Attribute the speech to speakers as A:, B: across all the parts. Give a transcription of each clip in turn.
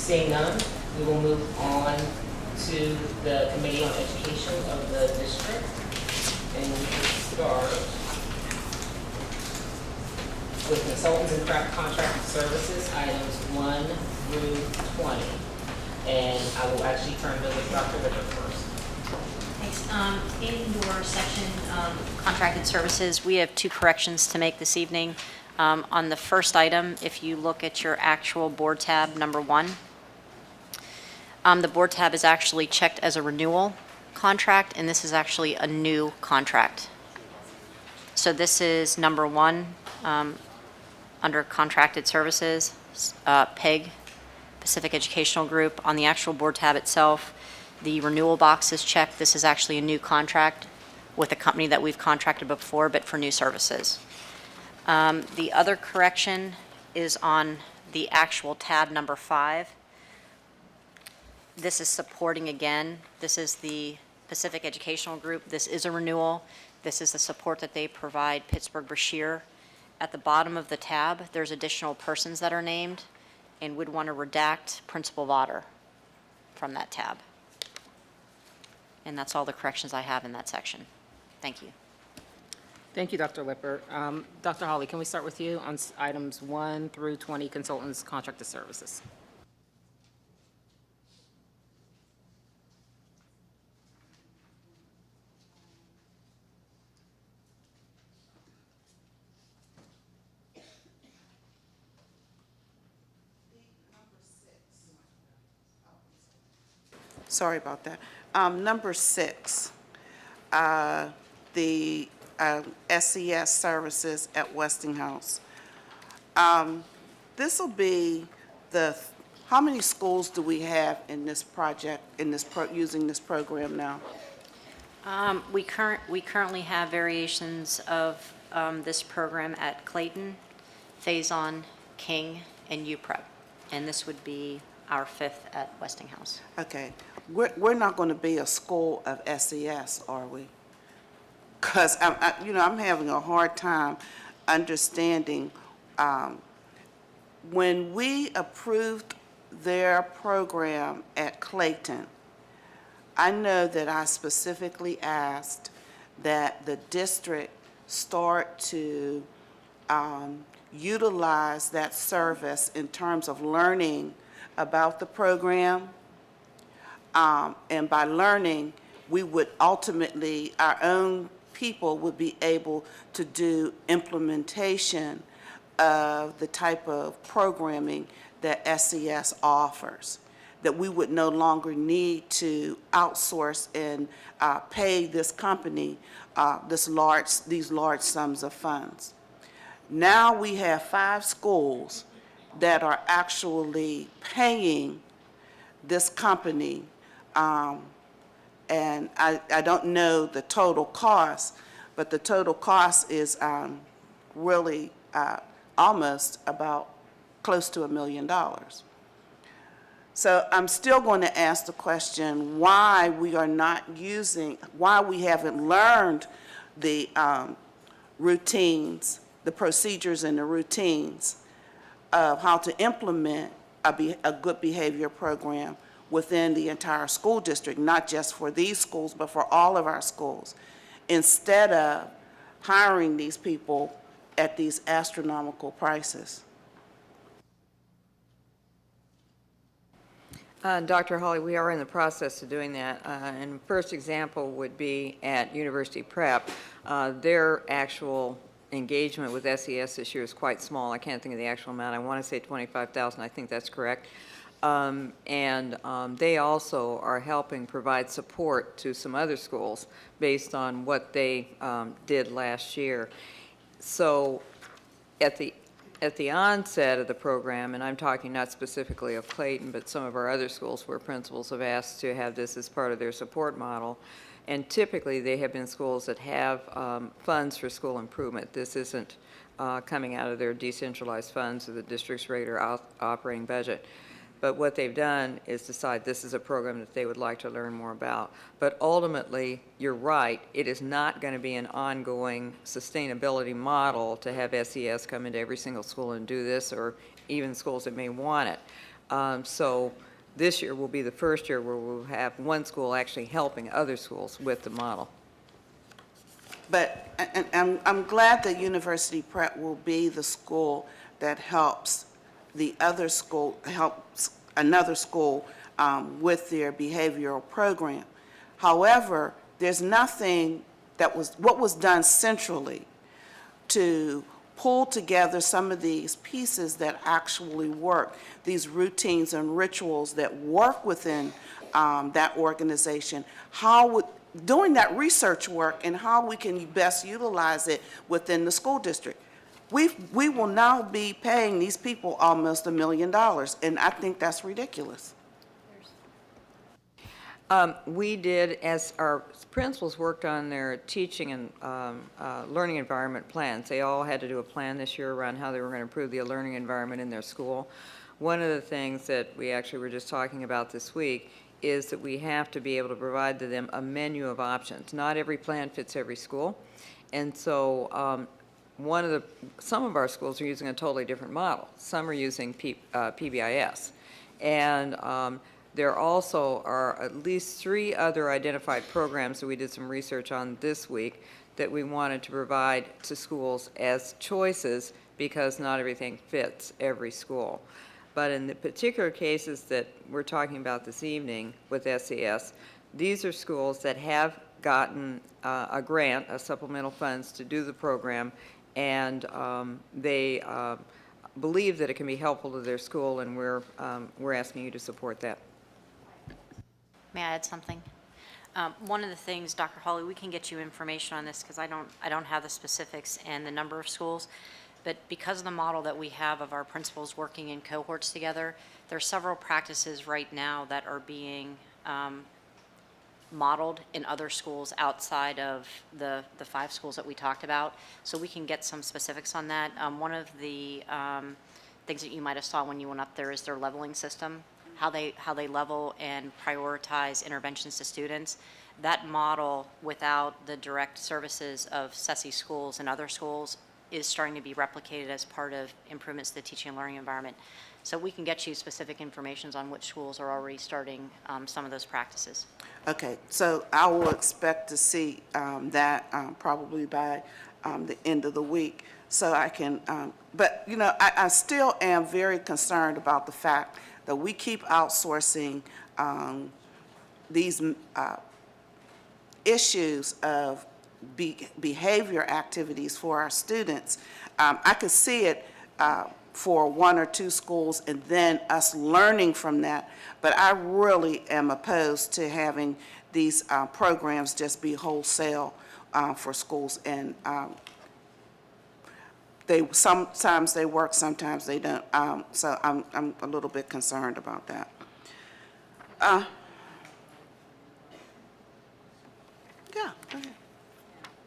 A: Seeing none, we will move on to the Committee on Education of the district. And we can start with consultants and contracted services, items 1 through 20. And I will actually turn it over to Dr. Lippert first.
B: Thanks. In your section, contracted services, we have 2 corrections to make this evening. On the first item, if you look at your actual board tab, number 1, the board tab is actually checked as a renewal contract, and this is actually a new contract. So this is number 1, under contracted services, PEG, Pacific Educational Group. On the actual board tab itself, the renewal box is checked. This is actually a new contract with a company that we've contracted before, but for new services. The other correction is on the actual tab number 5. This is supporting again. This is the Pacific Educational Group. This is a renewal. This is the support that they provide Pittsburgh-Brashear. At the bottom of the tab, there's additional persons that are named, and would want to redact Principal Vaughter from that tab. And that's all the corrections I have in that section. Thank you.
A: Thank you, Dr. Lippert. Dr. Hawley, can we start with you on items 1 through 20, consultants, contracted services?
C: Sorry about that. Number 6, the SES services at Westinghouse. This will be how many schools do we have in this project, using this program now?
B: We currently have variations of this program at Clayton, Faison, King, and UPrep, and this would be our 5th at Westinghouse.
C: Okay. We're not going to be a school of SES, are we? Because I'm having a hard time understanding. When we approved their program at Clayton, I know that I specifically asked that the district start to utilize that service in terms of learning about the program. And by learning, we would ultimately, our own people would be able to do implementation of the type of programming that SES offers, that we would no longer need to outsource and pay this company these large sums of funds. Now we have 5 schools that are actually paying this company, and I don't know the total cost, but the total cost is really almost about close to $1 million. So I'm still going to ask the question why we haven't learned the routines, the procedures and the routines of how to implement a good behavior program within the entire school district, not just for these schools, but for all of our schools, instead of hiring these people at these astronomical prices.
D: Dr. Hawley, we are in the process of doing that. And the first example would be at University Prep. Their actual engagement with SES this year is quite small. I can't think of the actual amount. I want to say $25,000. I think that's correct. They also are helping provide support to some other schools based on what they did last year. So at the onset of the program, and I'm talking not specifically of Clayton, but some of our other schools where principals have asked to have this as part of their support model, and typically they have been schools that have funds for school improvement. This isn't coming out of their decentralized funds or the district's regular operating budget. But what they've done is decide this is a program that they would like to learn more about. But ultimately, you're right, it is not going to be an ongoing sustainability model to have SES come into every single school and do this, or even schools that may want it. So this year will be the first year where we'll have one school actually helping other schools with the model.
C: But I'm glad that University Prep will be the school that helps another school with their behavioral program. However, there's nothing what was done centrally to pull together some of these pieces that actually work, these routines and rituals that work within that organization, doing that research work and how we can best utilize it within the school district. We will now be paying these people almost $1 million, and I think that's ridiculous.
D: We did, as our principals worked on their teaching and learning environment plans, they all had to do a plan this year around how they were going to improve the learning environment in their school. One of the things that we actually were just talking about this week is that we have to be able to provide to them a menu of options. Not every plan fits every school, and so some of our schools are using a totally different model. Some are using PBIS, and there also are at least 3 other identified programs that we did some research on this week that we wanted to provide to schools as choices because not everything fits every school. But in the particular cases that we're talking about this evening with SES, these are schools that have gotten a grant, a supplemental funds to do the program, and they believe that it can be helpful to their school, and we're asking you to support that.
B: May I add something? One of the things, Dr. Hawley, we can get you information on this because I don't have the specifics and the number of schools, but because of the model that we have of our principals working in cohorts together, there are several practices right now that are being modeled in other schools outside of the 5 schools that we talked about, so we can get some specifics on that. One of the things that you might have saw when you went up there is their leveling system, how they level and prioritize interventions to students. That model, without the direct services of SESI schools and other schools, is starting to be replicated as part of improvements to the teaching and learning environment. So we can get you specific information on which schools are already starting some of those practices.
C: Okay, so I will expect to see that probably by the end of the week, so I can, but you know, I still am very concerned about the fact that we keep outsourcing these issues of behavior activities for our students. I could see it for 1 or 2 schools and then us learning from that, but I really am opposed to having these programs just be wholesale for schools, and sometimes they work, sometimes they don't. So I'm a little bit concerned about that. Yeah, go ahead.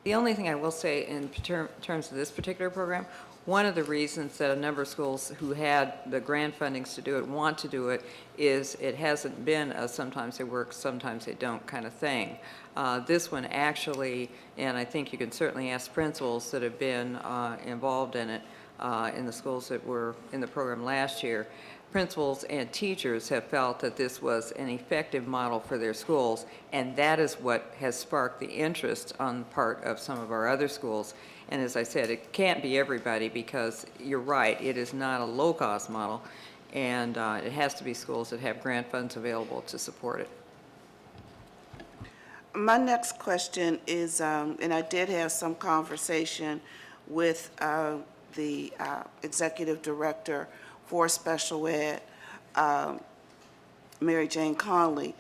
D: The only thing I will say in terms of this particular program, one of the reasons that a number of schools who had the grant fundings to do it want to do it is it hasn't been a sometimes they work, sometimes they don't kind of thing. This one actually, and I think you can certainly ask principals that have been involved in it in the schools that were in the program last year, principals and teachers have felt that this was an effective model for their schools, and that is what has sparked the interest on the part of some of our other schools. And as I said, it can't be everybody because you're right, it is not a low-cost model, and it has to be schools that have grant funds available to support it.
C: My next question is, and I did have some conversation with the executive director for special ed, Mary Jane Conley,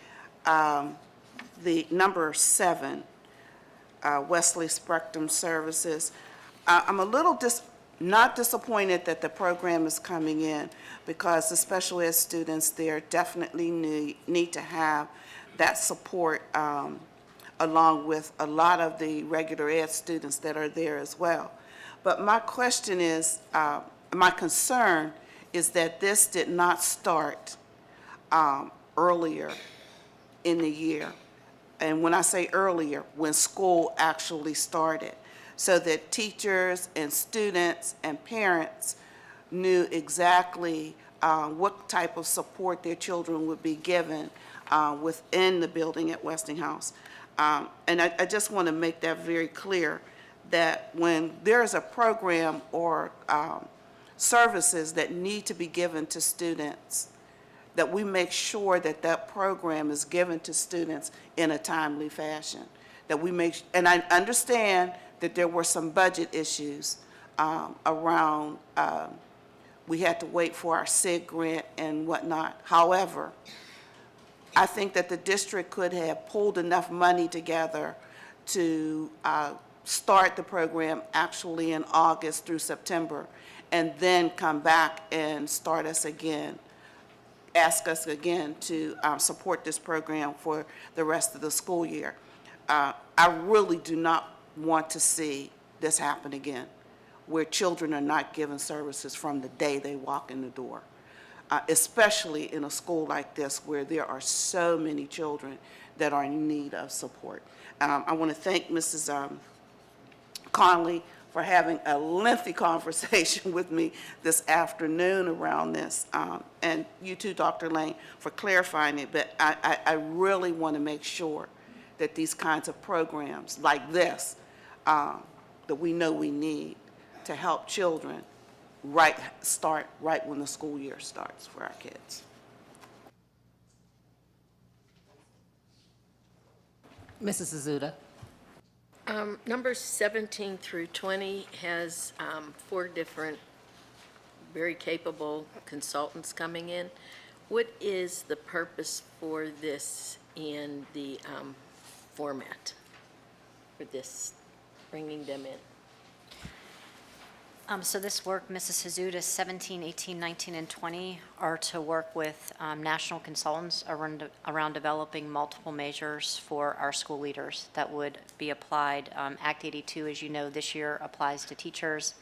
C: the number 7, Wesley Spectrum Services. I'm a little not disappointed that the program is coming in, because the special ed students there definitely need to have that support along with a lot of the regular ed students that are there as well. But my question is, my concern is that this did not start earlier in the year. And when I say earlier, when school actually started, so that teachers and students and parents knew exactly what type of support their children would be given within the building at Westinghouse. And I just want to make that very clear, that when there's a program or services that need to be given to students, that we make sure that that program is given to students in a timely fashion. That we make, and I understand that there were some budget issues around, we had to wait for our SIG grant and whatnot. However, I think that the district could have pulled enough money together to start the program actually in August through September, and then come back and start us again, ask us again to support this program for the rest of the school year. I really do not want to see this happen again, where children are not given services from the day they walk in the door, especially in a school like this where there are so many children that are in need of support. I want to thank Mrs. Conley for having a lengthy conversation with me this afternoon around this, and you too, Dr. Lane, for clarifying it. But I really want to make sure that these kinds of programs like this, that we know we need to help children start right when the school year starts for our kids.
A: Mrs. Azuda.
E: Numbers 17 through 20 has 4 different very capable consultants coming in. What is the purpose for this in the format for this, bringing them in?
B: So this work, Mrs. Hazuda, 17, 18, 19, and 20 are to work with national consultants around developing multiple measures for our school leaders that would be applied. Act 82, as you know, this year applies to teachers.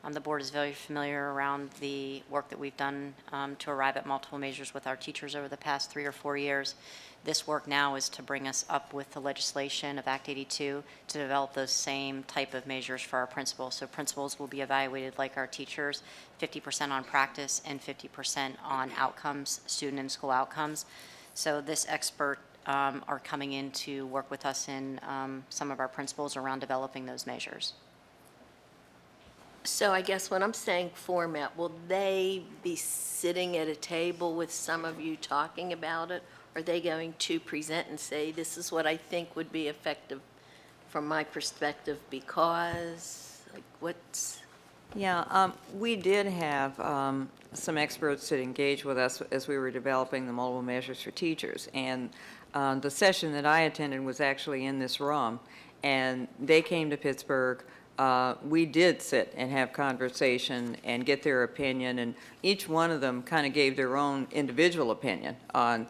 B: The board is very familiar around the work that we've done to arrive at multiple measures with our teachers over the past 3 or 4 years. This work now is to bring us up with the legislation of Act 82 to develop those same type of measures for our principals. So principals will be evaluated like our teachers, 50% on practice and 50% on outcomes, student and school outcomes. So this expert are coming in to work with us in some of our principals around developing those measures.
E: So I guess when I'm saying format, will they be sitting at a table with some of you talking about it? Are they going to present and say, this is what I think would be effective from my perspective because, like, what's?
D: Yeah, we did have some experts that engaged with us as we were developing the multiple measures for teachers. And the session that I attended was actually in this room, and they came to Pittsburgh. We did sit and have conversation and get their opinion, and each one of them kind of gave their own individual opinion on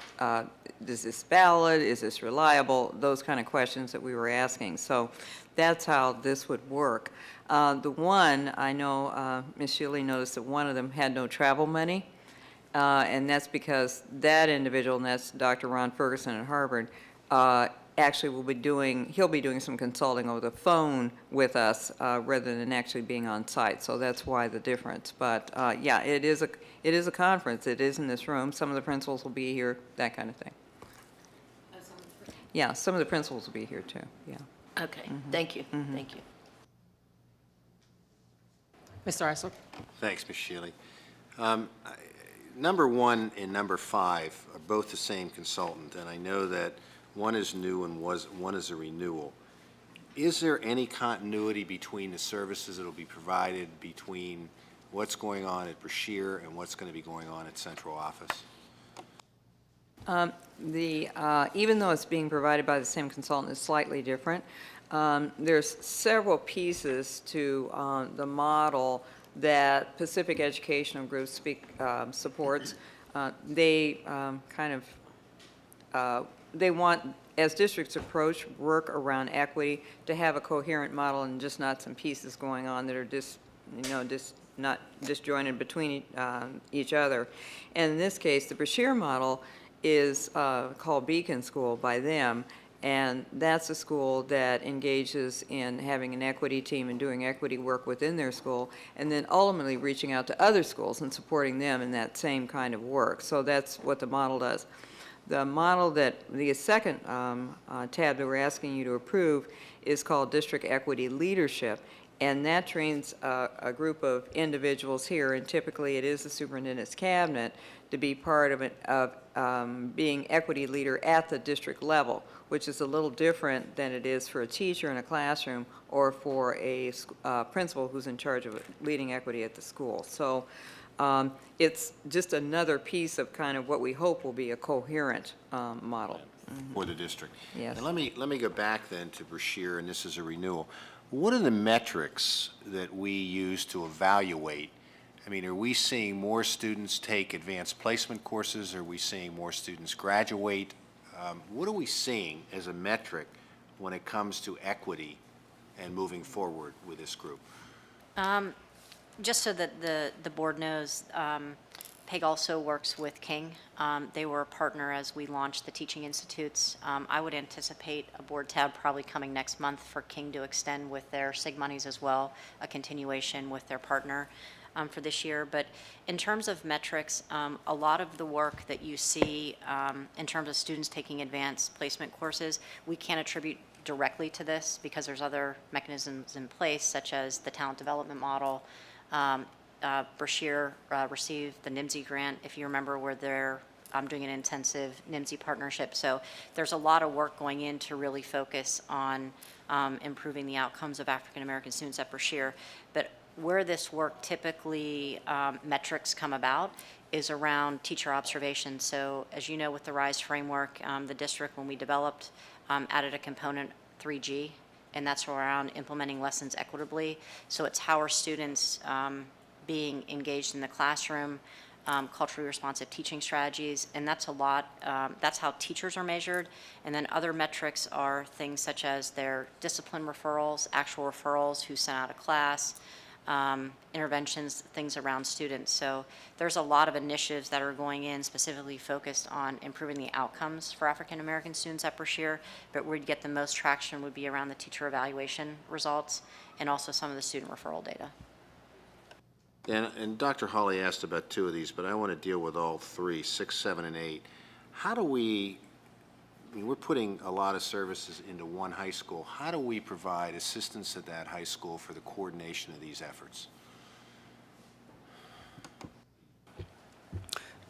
D: is this valid, is this reliable, those kind of questions that we were asking. So that's how this would work. The one, I know Ms. Shealy noticed that one of them had no travel money, and that's because that individual, and that's Dr. Ron Ferguson at Harvard, actually he'll be doing some consulting over the phone with us rather than actually being on site. So that's why the difference. But yeah, it is a conference. It is in this room. Some of the principals will be here, that kind of thing. Yeah, some of the principals will be here too. Yeah.
E: Okay, thank you, thank you.
A: Mr. Eisler.
F: Thanks, Ms. Shealy. Number 1 and number 5 are both the same consultant, and I know that one is new and one is a renewal. Is there any continuity between the services that will be provided between what's going on at Brashear and what's going to be going on at central office?
D: Even though it's being provided by the same consultant, it's slightly different. There's several pieces to the model that Pacific Educational Group supports. They they want, as districts approach work around equity, to have a coherent model and just not some pieces going on that are not disjointed between each other. And in this case, the Brashear model is called Beacon School by them, And that's a school that engages in having an equity team and doing equity work within their school, and then ultimately reaching out to other schools and supporting them in that same kind of work. So that's what the model does. The model the second tab that we're asking you to approve is called District Equity Leadership, and that trains a group of individuals here, and typically it is the superintendent's cabinet, to be part of being equity leader at the district level, which is a little different than it is for a teacher in a classroom or for a principal who's in charge of leading equity at the school. So it's just another piece of kind of what we hope will be a coherent model.
F: For the district.
D: Yes.
F: And let me go back then to Brashear, and this is a renewal. What are the metrics that we use to evaluate? I mean, are we seeing more students take advanced placement courses? Are we seeing more students graduate? What are we seeing as a metric when it comes to equity and moving forward with this group?
B: Just so that the board knows, PEG also works with King. They were a partner as we launched the Teaching Institutes. I would anticipate a board tab probably coming next month for King to extend with their SIG monies as well, a continuation with their partner for this year. But in terms of metrics, a lot of the work that you see in terms of students taking advanced placement courses, we can't attribute directly to this because there's other mechanisms in place, such as the talent development model. Brashear received the NIMSY grant, if you remember, where they're doing an intensive NIMSY partnership. So there's a lot of work going in to really focus on improving the outcomes of African American students at Brashear. But where this work typically metrics come about is around teacher observation. So as you know, with the RISE framework, the district, when we developed, added a component 3G, and that's around implementing lessons equitably. So it's how are students being engaged in the classroom, culturally responsive teaching strategies, and that's a lot, that's how teachers are measured. And then other metrics are things such as their discipline referrals, actual referrals, who sent out of class, interventions, things around students. So there's a lot of initiatives that are going in specifically focused on improving the outcomes for African American students at Brashear, but where you'd get the most traction would be around the teacher evaluation results and also some of the student referral data.
F: And Dr. Hawley asked about two of these, but I want to deal with all three, 6, 7, and 8. How do we, I mean, we're putting a lot of services into one high school. How do we provide assistance at that high school for the coordination of these efforts?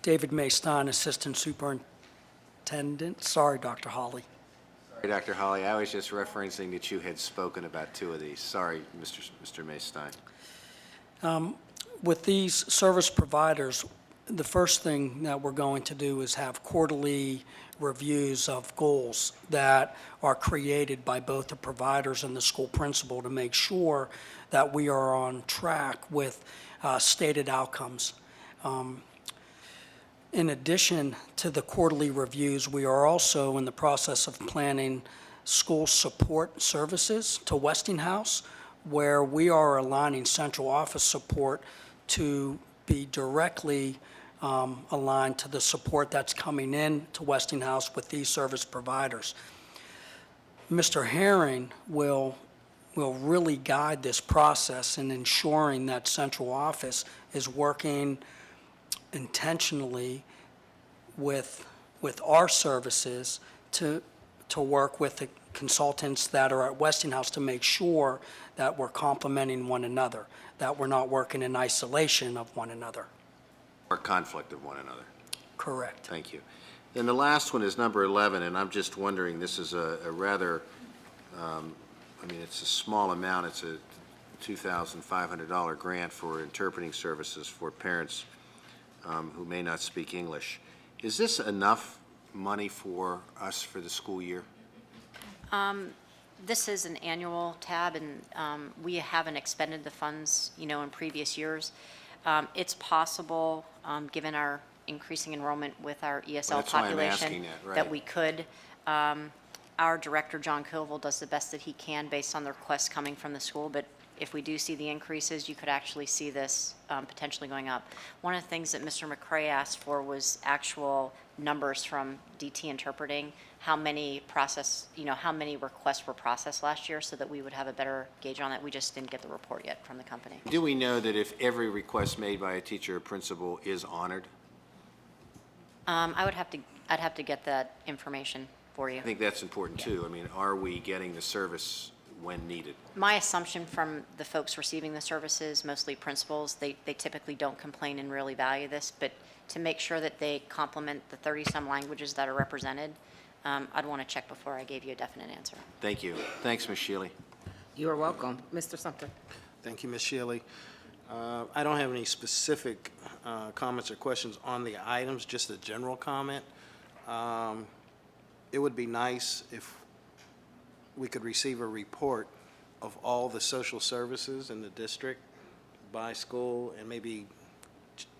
G: David Mayston, Assistant Superintendent. Sorry, Dr. Hawley.
F: Sorry, Dr. Hawley, I was just referencing that you had spoken about two of these. Sorry, Mr. Maystein.
G: With these service providers, the first thing that we're going to do is have quarterly reviews of goals that are created by both the providers and the school principal to make sure that we are on track with stated outcomes. In addition to the quarterly reviews, we are also in the process of planning school support services to Westinghouse, where we are aligning central office support to be directly aligned to the support that's coming in to Westinghouse with these service providers. Mr. Herring will really guide this process in ensuring that central office is working intentionally with our services to work with the consultants that are at Westinghouse to make sure that we're complementing one another, that we're not working in isolation of one another.
F: Or conflict of one another.
G: Correct.
F: Thank you. Then the last one is number 11, and I'm just wondering, this is a rather, I mean, it's a small amount. It's a $2,500 grant for interpreting services for parents who may not speak English. Is this enough money for us for the school year?
B: This is an annual tab, and we haven't expended the funds, in previous years. It's possible, given our increasing enrollment with our ESL
F: That's why I'm
B: population,
F: asking that, right.
B: that we could. Our director, John Kilville, does the best that he can based on the requests coming from the school, but if we do see the increases, you could actually see this potentially going up. One of the things that Mr. McCray asked for was actual numbers from DT Interpreting, how many how many requests were processed last year, so that we would have a better gauge on that. We just didn't get the report yet from the company.
F: Do we know that if every request made by a teacher or principal is honored?
B: I'd have to get that information for you.
F: I think that's important too. I mean, are we getting the service when needed?
B: My assumption from the folks receiving the services, mostly principals, they typically don't complain and really value this, but to make sure that they complement the 30-some languages that are represented, I'd want to check before I gave you a definite answer.
F: Thank you. Thanks, Ms. Shealy.
H: You are welcome. Mr. Sumter.
I: Thank you, Ms. Shealy. I don't have any specific comments or questions on the items, just a general comment. It would be nice if we could receive a report of all the social services in the district by school and maybe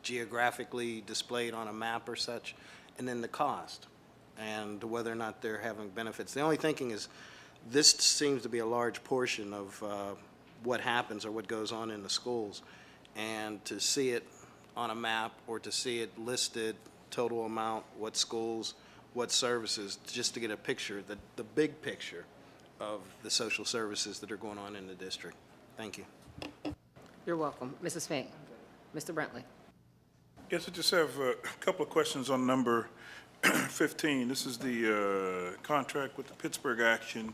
I: geographically displayed on a map or such, and then the cost and whether or not they're having benefits. The only thinking is this seems to be a large portion of what happens or what goes on in the schools, and to see it on a map or to see it listed, total amount, what schools, what services, just to get a picture, the big picture of the social services that are going on in the district. Thank you.
H: You're welcome. Mrs. Fink. Mr. Brentley.
J: Yes, I just have a couple of questions on number 15. This is the contract with the Pittsburgh Action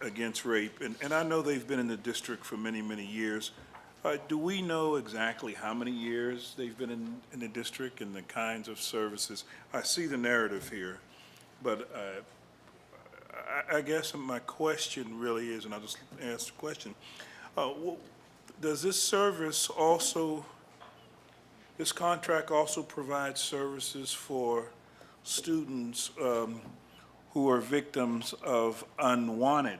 J: Against Rape, and I know they've been in the district for many, many years. Do we know exactly how many years they've been in the district and the kinds of services? I see the narrative here, but I guess my question really is, and I'll just ask the question, does this service also, this contract also provide services for students who are victims of unwanted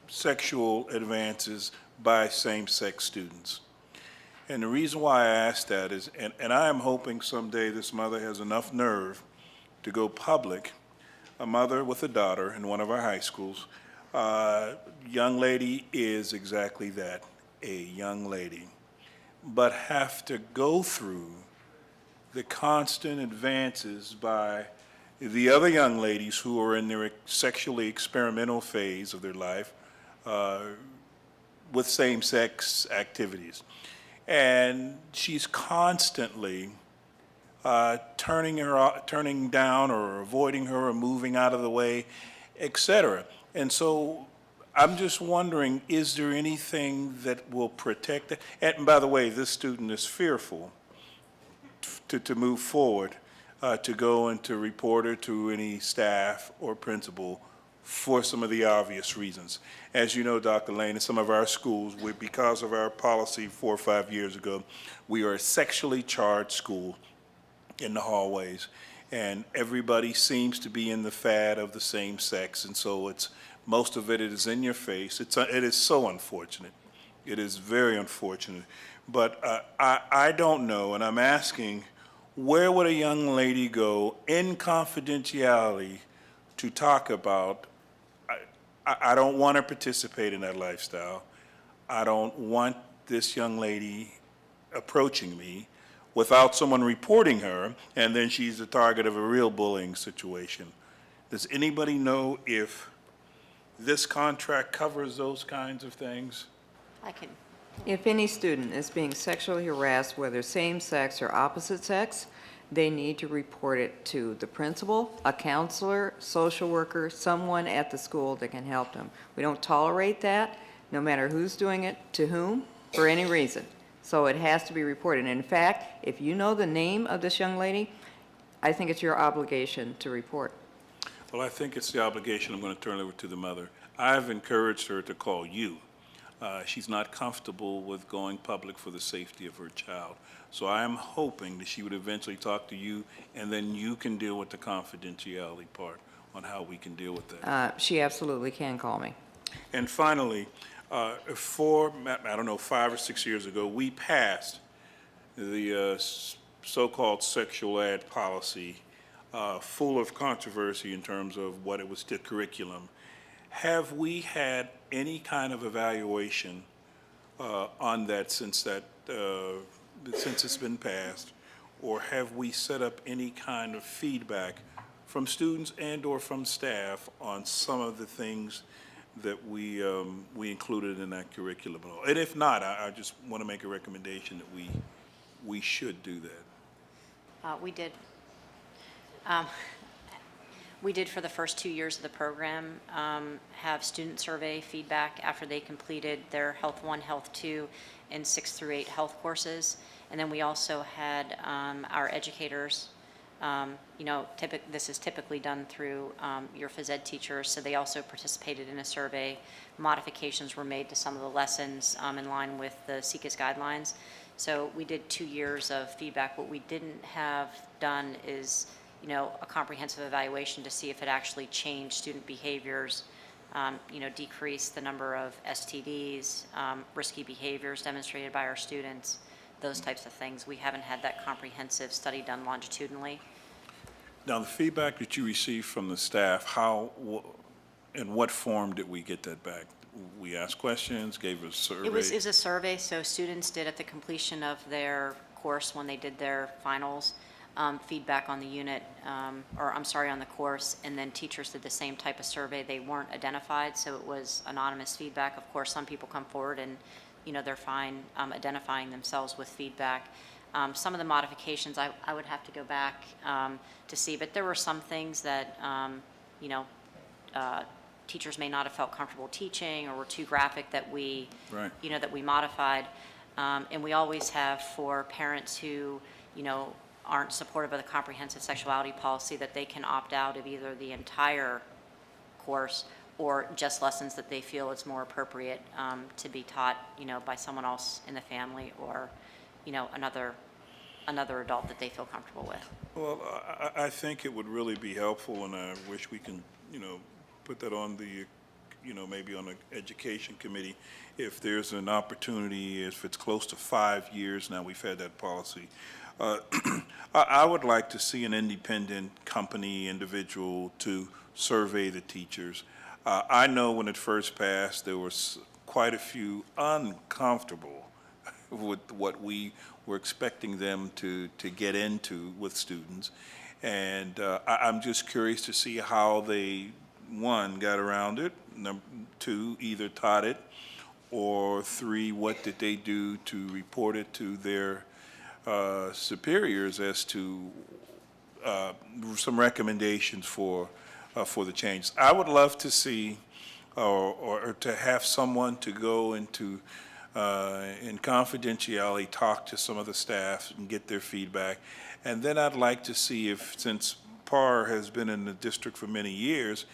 J: sexual advances by same-sex students? And the reason why I ask that is, and I am hoping someday this mother has enough nerve to go public, a mother with a daughter in one of our high schools. Young lady is exactly that, a young lady, but have to go through the constant advances by the other young ladies who are in their sexually experimental phase of their life with same-sex activities. And she's constantly turning down or avoiding her or moving out of the way, et cetera. And so I'm just wondering, is there anything that will protect it? And by the way, this student is fearful to move forward, to go and to report her to any staff or principal for some of the obvious reasons. As you know, Dr. Lane, in some of our schools, because of our policy 4 or 5 years ago, we are a sexually charged school in the hallways, and everybody seems to be in the fad of the same sex, and so most of it is in your face. It is so unfortunate. It is very unfortunate. But I don't know, and I'm asking, where would a young lady go in confidentiality to talk about, I don't want to participate in that lifestyle. I don't want this young lady approaching me without someone reporting her, and then she's the target of a real bullying situation. Does anybody know if this contract covers those kinds of things?
B: I can.
D: If any student is being sexually harassed, whether same-sex or opposite sex, they need to report it to the principal, a counselor, social worker, someone at the school that can help them. We don't tolerate that, no matter who's doing it, to whom, for any reason. So it has to be reported. In fact, if you know the name of this young lady, I think it's your obligation to report.
J: Well, I think it's the obligation. I'm going to turn it over to the mother. I've encouraged her to call you. She's not comfortable with going public for the safety of her child. So I am hoping that she would eventually talk to you, and then you can deal with the confidentiality part on how we can deal with that.
D: She absolutely can call me.
J: And finally, I don't know, 5 or 6 years ago, we passed the so-called sexual ed policy, full of controversy in terms of what it was to curriculum. Have we had any kind of evaluation on that since it's been passed? Or have we set up any kind of feedback from students and/or from staff on some of the things that we included in that curriculum? And if not, I just want to make a recommendation that we should do that.
B: We did. We did for the first 2 years of the program, have student survey feedback after they completed their Health 1, Health 2, and 6 through 8 health courses. And then we also had our educators, this is typically done through your phys ed teachers, so they also participated in a survey. Modifications were made to some of the lessons in line with the SECAS guidelines. So we did 2 years of feedback. What we didn't have done is a comprehensive evaluation to see if it actually changed student behaviors, decreased the number of STDs, risky behaviors demonstrated by our students, those types of things. We haven't had that comprehensive study done longitudinally.
J: Now, the feedback that you received from the staff, in what form did we get that back? We asked questions, gave a survey?
B: It was a survey, so students did at the completion of their course when they did their finals, feedback on the unit, on the course, and then teachers did the same type of survey. They weren't identified, so it was anonymous feedback. Of course, some people come forward and, they're fine identifying themselves with feedback. Some of the modifications, I would have to go back to see, but there were some things that, teachers may not have felt comfortable teaching or were too graphic that we,
J: Right.
B: That we modified. And we always have for parents who, aren't supportive of the comprehensive sexuality policy, that they can opt out of either the entire course or just lessons that they feel it's more appropriate to be taught, by someone else in the family or, another adult that they feel comfortable with.
J: Well, I think it would really be helpful, and I wish we can, put that on the, maybe on the education committee, if there's an opportunity, if it's close to 5 years now we've had that policy. I would like to see an independent company, individual, to survey the teachers. I know when it first passed, there was quite a few uncomfortable with what we were expecting them to get into with students. And I'm just curious to see how they, one, got around it, two, either taught it, or three, what did they do to report it to their superiors as to some recommendations for the change. I would love to see or to have someone to go into in confidentiality, talk to some of the staff and get their feedback. And then I'd like to see if, since PAR has been in the district for many years,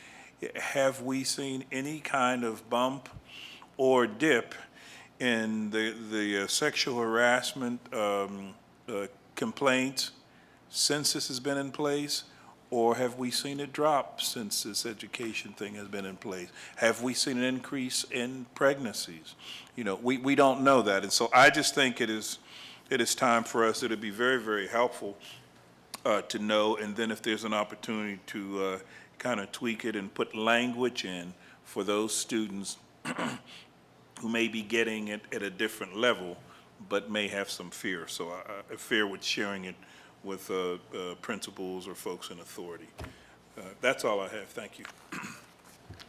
J: have we seen any kind of bump or dip in the sexual harassment complaints since this has been in place? Or have we seen it drop since this education thing has been in place? Have we seen an increase in pregnancies? We don't know that. And so I just think it is time for us. It'd be very, very helpful to know. And then if there's an opportunity to kind of tweak it and put language in for those students who may be getting it at a different level, but may have some fear. So I fear with sharing it with principals or folks in authority. That's all I have. Thank you.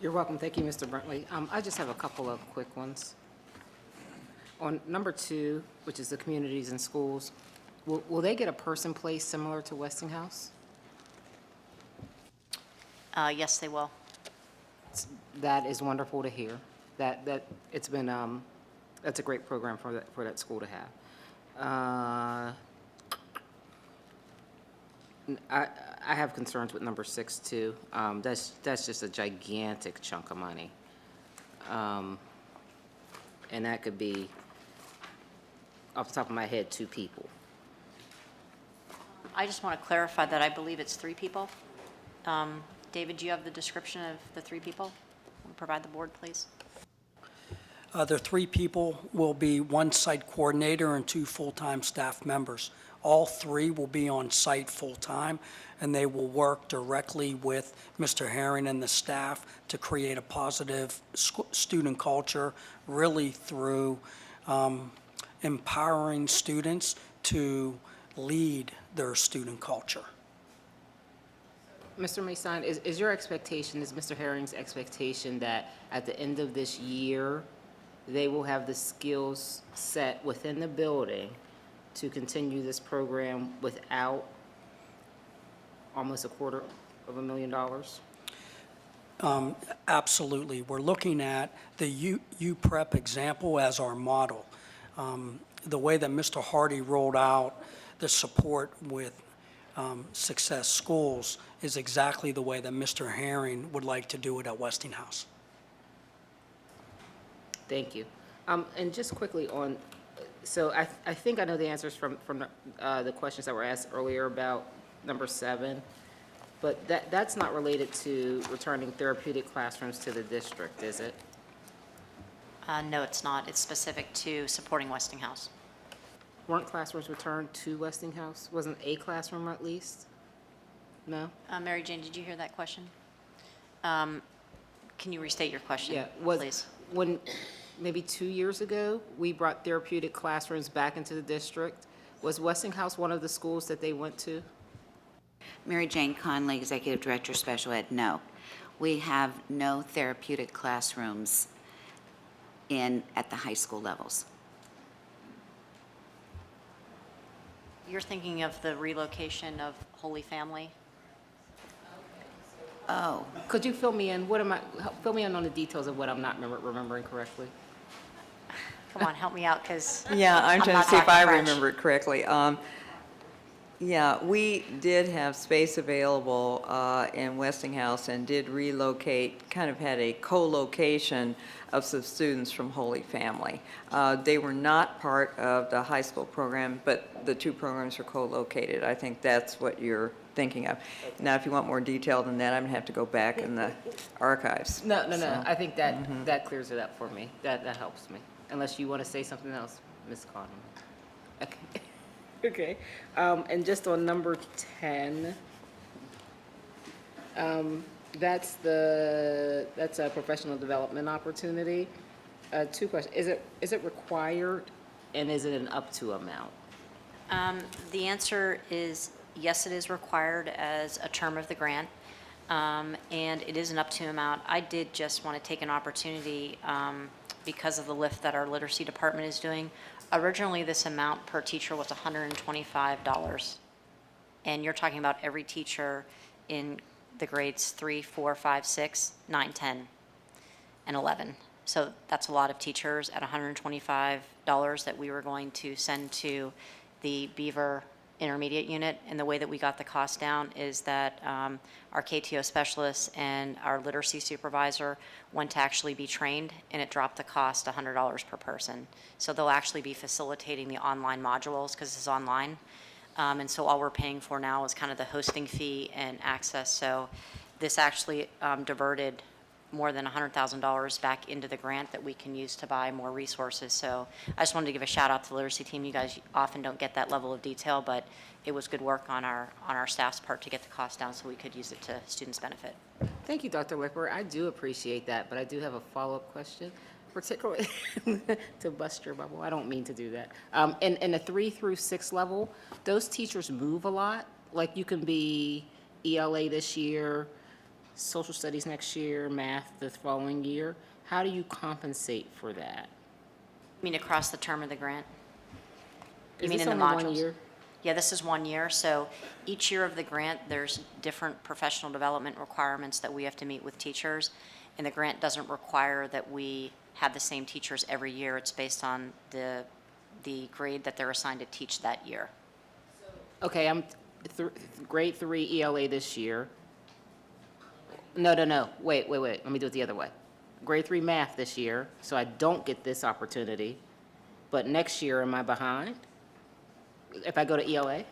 H: You're welcome. Thank you, Mr. Brentley. I just have a couple of quick ones. On number 2, which is the communities and schools, will they get a person place similar to Westinghouse?
B: Yes, they will.
H: That is wonderful to hear. That it's been, that's a great program for that school to have. I have concerns with number 6 too. That's just a gigantic chunk of money. And that could be, off the top of my head, 2 people.
B: I just want to clarify that I believe it's 3 people. David, do you have the description of the 3 people? Will you provide the board, please?
G: The 3 people will be 1 site coordinator and 2 full-time staff members. All 3 will be on site full-time, and they will work directly with Mr. Herring and the staff to create a positive student culture, really through empowering students to lead their student culture.
H: Mr. Mason, is your expectation, is Mr. Herring's expectation that at the end of this year, they will have the skills set within the building to continue this program without almost $250,000?
G: Absolutely. We're looking at the UPrep example as our model. The way that Mr. Hardy rolled out the support with Success Schools is exactly the way that Mr. Herring would like to do it at Westinghouse.
H: Thank you. And just quickly on, so I think I know the answers from the questions that were asked earlier about number 7, but that's not related to returning therapeutic classrooms to the district, is it?
B: No, it's not. It's specific to supporting Westinghouse.
H: Weren't classrooms returned to Westinghouse? Wasn't a classroom at least? No?
B: Mary Jane, did you hear that question? Can you restate your question,
H: Yeah,
B: please?
H: when, maybe 2 years ago, we brought therapeutic classrooms back into the district. Was Westinghouse one of the schools that they went to?
K: Mary Jane Conley, Executive Director, Special Ed, no. We have no therapeutic classrooms at the high school levels.
B: You're thinking of the relocation of Holy Family?
K: Oh,
H: Could you fill me in? Fill me in on the details of what I'm not remembering correctly.
B: Come on, help me out, because
D: Yeah, I'm trying
B: not
D: to see if
B: talking
D: I
B: French.
D: remember it correctly. Yeah, we did have space available in Westinghouse and did relocate, kind of had a co-location of some students from Holy Family. They were not part of the high school program, but the two programs are co-located. I think that's what you're thinking of. Now, if you want more detail than that, I'm gonna have to go back in the archives.
H: No.
D: So-
H: I think that clears it up for me. That helps me. Unless you want to say something else, Ms. Conley. Okay. Okay. And just on number 10, that's a professional development opportunity. 2 questions. Is it required, and is it an up to amount?
B: The answer is yes, it is required as a term of the grant, and it is an up to amount. I did just want to take an opportunity because of the lift that our literacy department is doing. Originally, this amount per teacher was $125, and you're talking about every teacher in the grades 3, 4, 5, 6, 9, 10, and 11. So that's a lot of teachers at $125 that we were going to send to the Beaver Intermediate Unit. And the way that we got the cost down is that our KTO specialists and our literacy supervisor went to actually be trained, and it dropped the cost $100 per person. So they'll actually be facilitating the online modules because it's online. And so all we're paying for now is kind of the hosting fee and access. So this actually diverted more than $100,000 back into the grant that we can use to buy more resources. So I just wanted to give a shout out to the literacy team. You guys often don't get that level of detail, but it was good work on our staff's part to get the cost down so we could use it to students' benefit.
H: Thank you, Dr. Lipper. I do appreciate that, but I do have a follow-up question, particularly to bust your bubble. I don't mean to do that. In the 3 through 6 level, those teachers move a lot. Like, you can be ELA this year, social studies next year, math the following year. How do you compensate for that?
B: You mean across the term of the grant? You
H: Is
B: mean
H: this
B: in the
H: only
B: modules?
H: 1 year?
B: Yeah, this is 1 year. So each year of the grant, there's different professional development requirements that we have to meet with teachers. And the grant doesn't require that we have the same teachers every year. It's based on the grade that they're assigned to teach that year.
H: Okay, I'm grade 3 ELA this year. No. Wait. Let me do it the other way. Grade 3 math this year, so I don't get this opportunity. But next year, am I behind? If I go to ELA?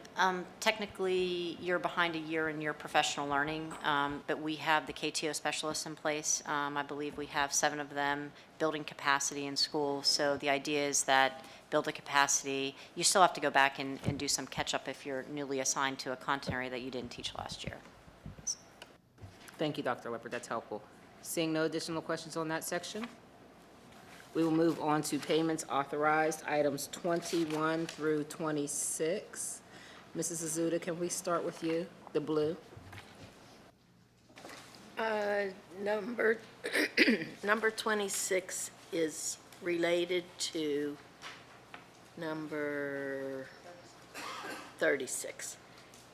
B: Technically, you're behind a year in your professional learning, but we have the KTO specialists in place. I believe we have 7 of them building capacity in schools. So the idea is that build a capacity. You still have to go back and do some catch-up if you're newly assigned to a content area that you didn't teach last year.
H: Thank you, Dr. Leopard, that's helpful. Seeing no additional questions on that section, We will move on to payments authorized, items 21 through 26. Mrs. Azuda, can we start with you, the blue?
E: Number, number 26 is related to number 36.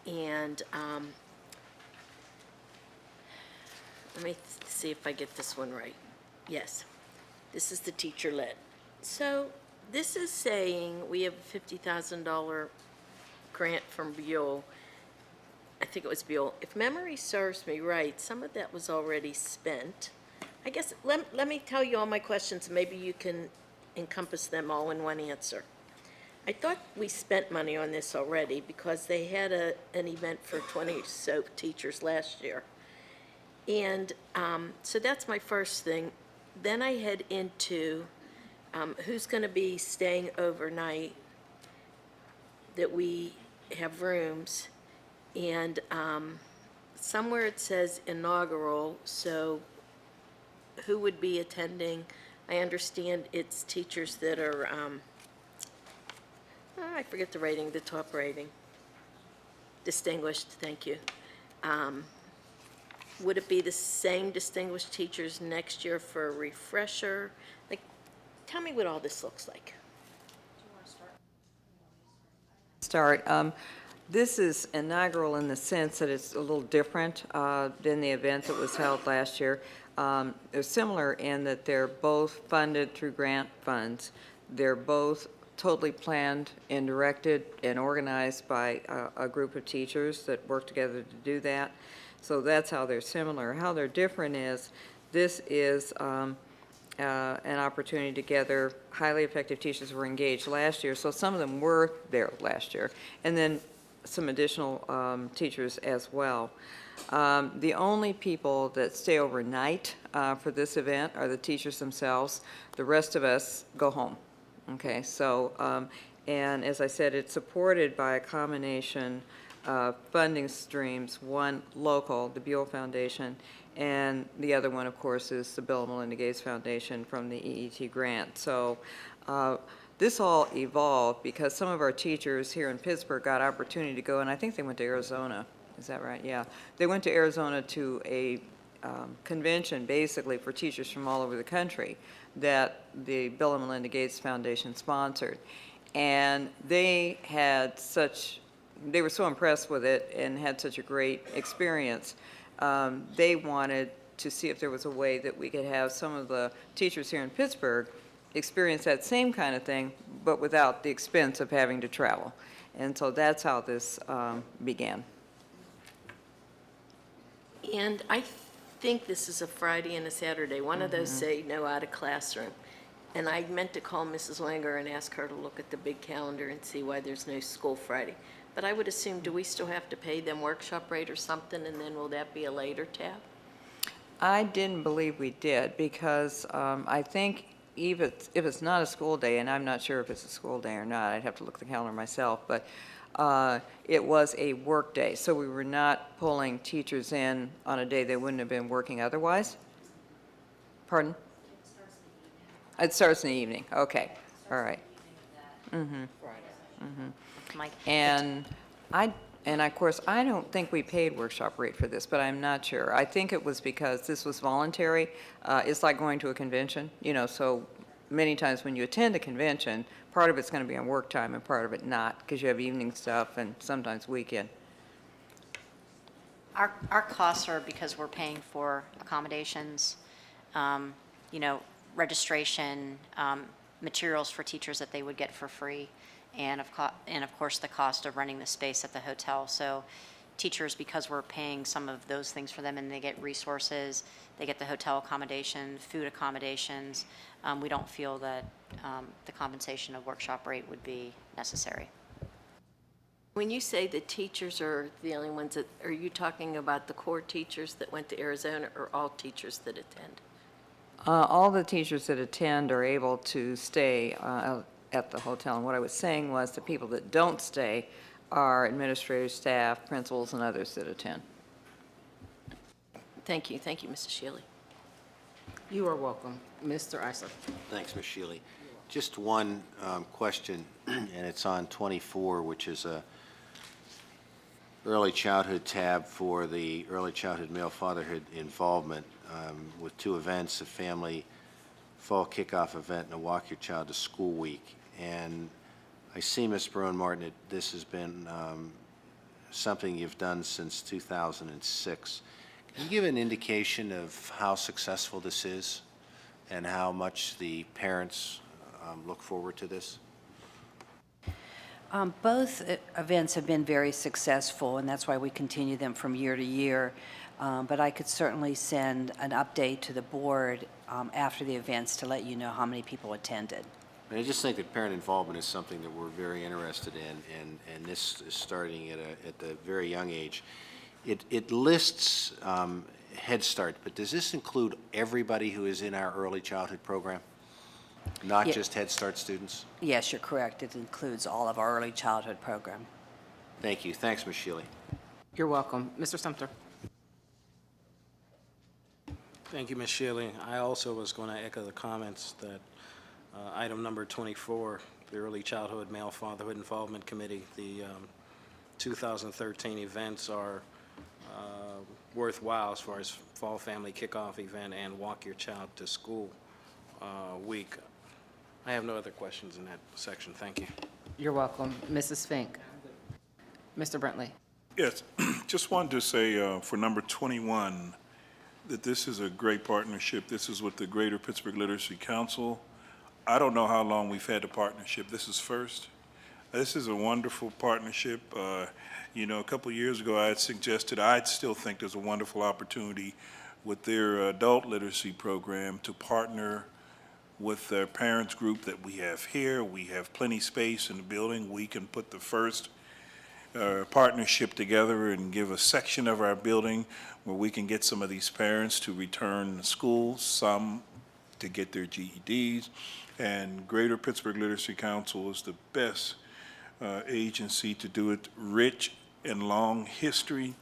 E: And let me see if I get this one right. Yes, this is the teacher-led. So this is saying we have a $50,000 grant from Buell. I think it was Buell. If memory serves me right, some of that was already spent. I guess, let me tell you all my questions, and maybe you can encompass them all in one answer. I thought we spent money on this already because they had an event for 20 so teachers last year. And so that's my first thing. Then I head into who's going to be staying overnight, that we have rooms. And somewhere it says inaugural, so who would be attending? I understand it's teachers that are, I forget the rating, the top rating. Distinguished, thank you. Would it be the same distinguished teachers next year for a refresher? Like, tell me what all this looks like.
D: This is inaugural in the sense that it's a little different than the event that was held last year. They're similar in that they're both funded through grant funds. They're both totally planned and directed and organized by a group of teachers that work together to do that. So that's how they're similar. How they're different is this is an opportunity to gather highly effective teachers who were engaged last year. So some of them were there last year. And then some additional teachers as well. The only people that stay overnight for this event are the teachers themselves. The rest of us go home. Okay, so, and as I said, it's supported by a combination of funding streams, one local, the Buell Foundation, and the other one, of course, is the Bill and Melinda Gates Foundation from the EET grant. So this all evolved because some of our teachers here in Pittsburgh got opportunity to go, and I think they went to Arizona. Is that right? Yeah. They went to Arizona to a convention, basically, for teachers from all over the country that the Bill and Melinda Gates Foundation sponsored. And they had they were so impressed with it and had such a great experience. They wanted to see if there was a way that we could have some of the teachers here in Pittsburgh experience that same kind of thing, but without the expense of having to travel. And so that's how this began.
E: And I think this is a Friday and a Saturday. One of those say no out of classroom. And I meant to call Mrs. Wenger and ask her to look at the big calendar and see why there's no school Friday. But I would assume, do we still have to pay them workshop rate or something, and then will that be a later tab?
D: I didn't believe we did because I think if it's not a school day, and I'm not sure if it's a school day or not, I'd have to look at the calendar myself, but it was a work day, so we were not pulling teachers in on a day they wouldn't have been working otherwise. Pardon? It starts in the evening. Okay, all right.
B: Mike?
D: And of course, I don't think we paid workshop rate for this, but I'm not sure. I think it was because this was voluntary. It's like going to a convention, you know, so many times when you attend a convention, part of it's going to be on work time and part of it not, because you have evening stuff and sometimes weekend.
B: Our costs are because we're paying for accommodations, you know, registration, materials for teachers that they would get for free, and of course the cost of renting the space at the hotel. So teachers, because we're paying some of those things for them and they get resources, they get the hotel accommodation, food accommodations, we don't feel that the compensation of workshop rate would be necessary.
E: When you say the teachers are the only ones that, are you talking about the core teachers that went to Arizona or all teachers that attend?
D: All the teachers that attend are able to stay at the hotel. And what I was saying was the people that don't stay are administrative staff, principals, and others that attend.
E: Thank you, Mrs. Shealy.
H: You are welcome. Mr. Eisler.
F: Thanks, Ms. Shealy. Just one question, and it's on 24, which is a early childhood tab for the early childhood male fatherhood involvement with 2 events, a family fall kickoff event and a Walk Your Child to School week. And I see, Ms. Barone-Martin, that this has been something you've done since 2006. Can you give an indication of how successful this is and how much the parents look forward to this?
L: Both events have been very successful, and that's why we continue them from year to year. But I could certainly send an update to the board after the events to let you know how many people attended.
F: I just think that parent involvement is something that we're very interested in, and this is starting at the very young age. It lists Head Start, but does this include everybody who is in our early childhood program? Not
L: Yeah.
F: just Head Start students?
L: Yes, you're correct. It includes all of our early childhood program.
F: Thank you. Thanks, Ms. Shealy.
H: You're welcome. Mr. Sumter.
I: Thank you, Ms. Shealy. I also was going to echo the comments that item number 24, the Early Childhood Male Fatherhood Involvement Committee, the 2013 events are worthwhile as far as Fall Family Kickoff event and Walk Your Child to School week. I have no other questions in that section. Thank you.
H: You're welcome. Mrs. Fink. Mr. Brentley.
J: Yes, just wanted to say for number 21, that this is a great partnership. This is with the Greater Pittsburgh Literacy Council. I don't know how long we've had the partnership. This is first. This is a wonderful partnership. You know, a couple of years ago, I had suggested, I still think there's a wonderful opportunity with their adult literacy program to partner with their parents group that we have here. We have plenty space in the building. We can put the first partnership together and give a section of our building where we can get some of these parents to return to school, some to get their GEDs. And Greater Pittsburgh Literacy Council is the best agency to do it, rich and long history.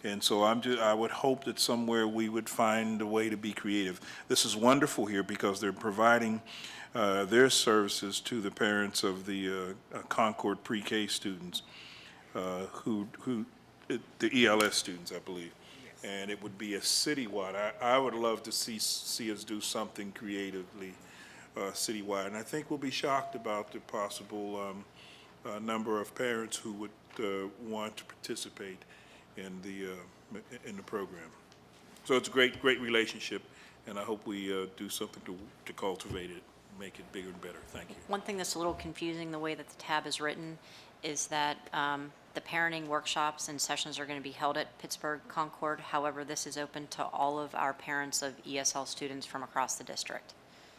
J: And so I would hope that somewhere we would find a way to be creative. This is wonderful here because they're providing their services to the parents of the Concord pre-K students, the ELS students, I believe. And it would be a citywide. I would love to see us do something creatively citywide. And I think we'll be shocked about the possible number of parents who would want to participate in the program. So it's a great relationship, and I hope we do something to cultivate it, make it bigger and better. Thank you.
B: One thing that's a little confusing, the way that the tab is written, is that the parenting workshops and sessions are going to be held at Pittsburgh Concord. However, this is open to all of our parents of ESL students from across the district.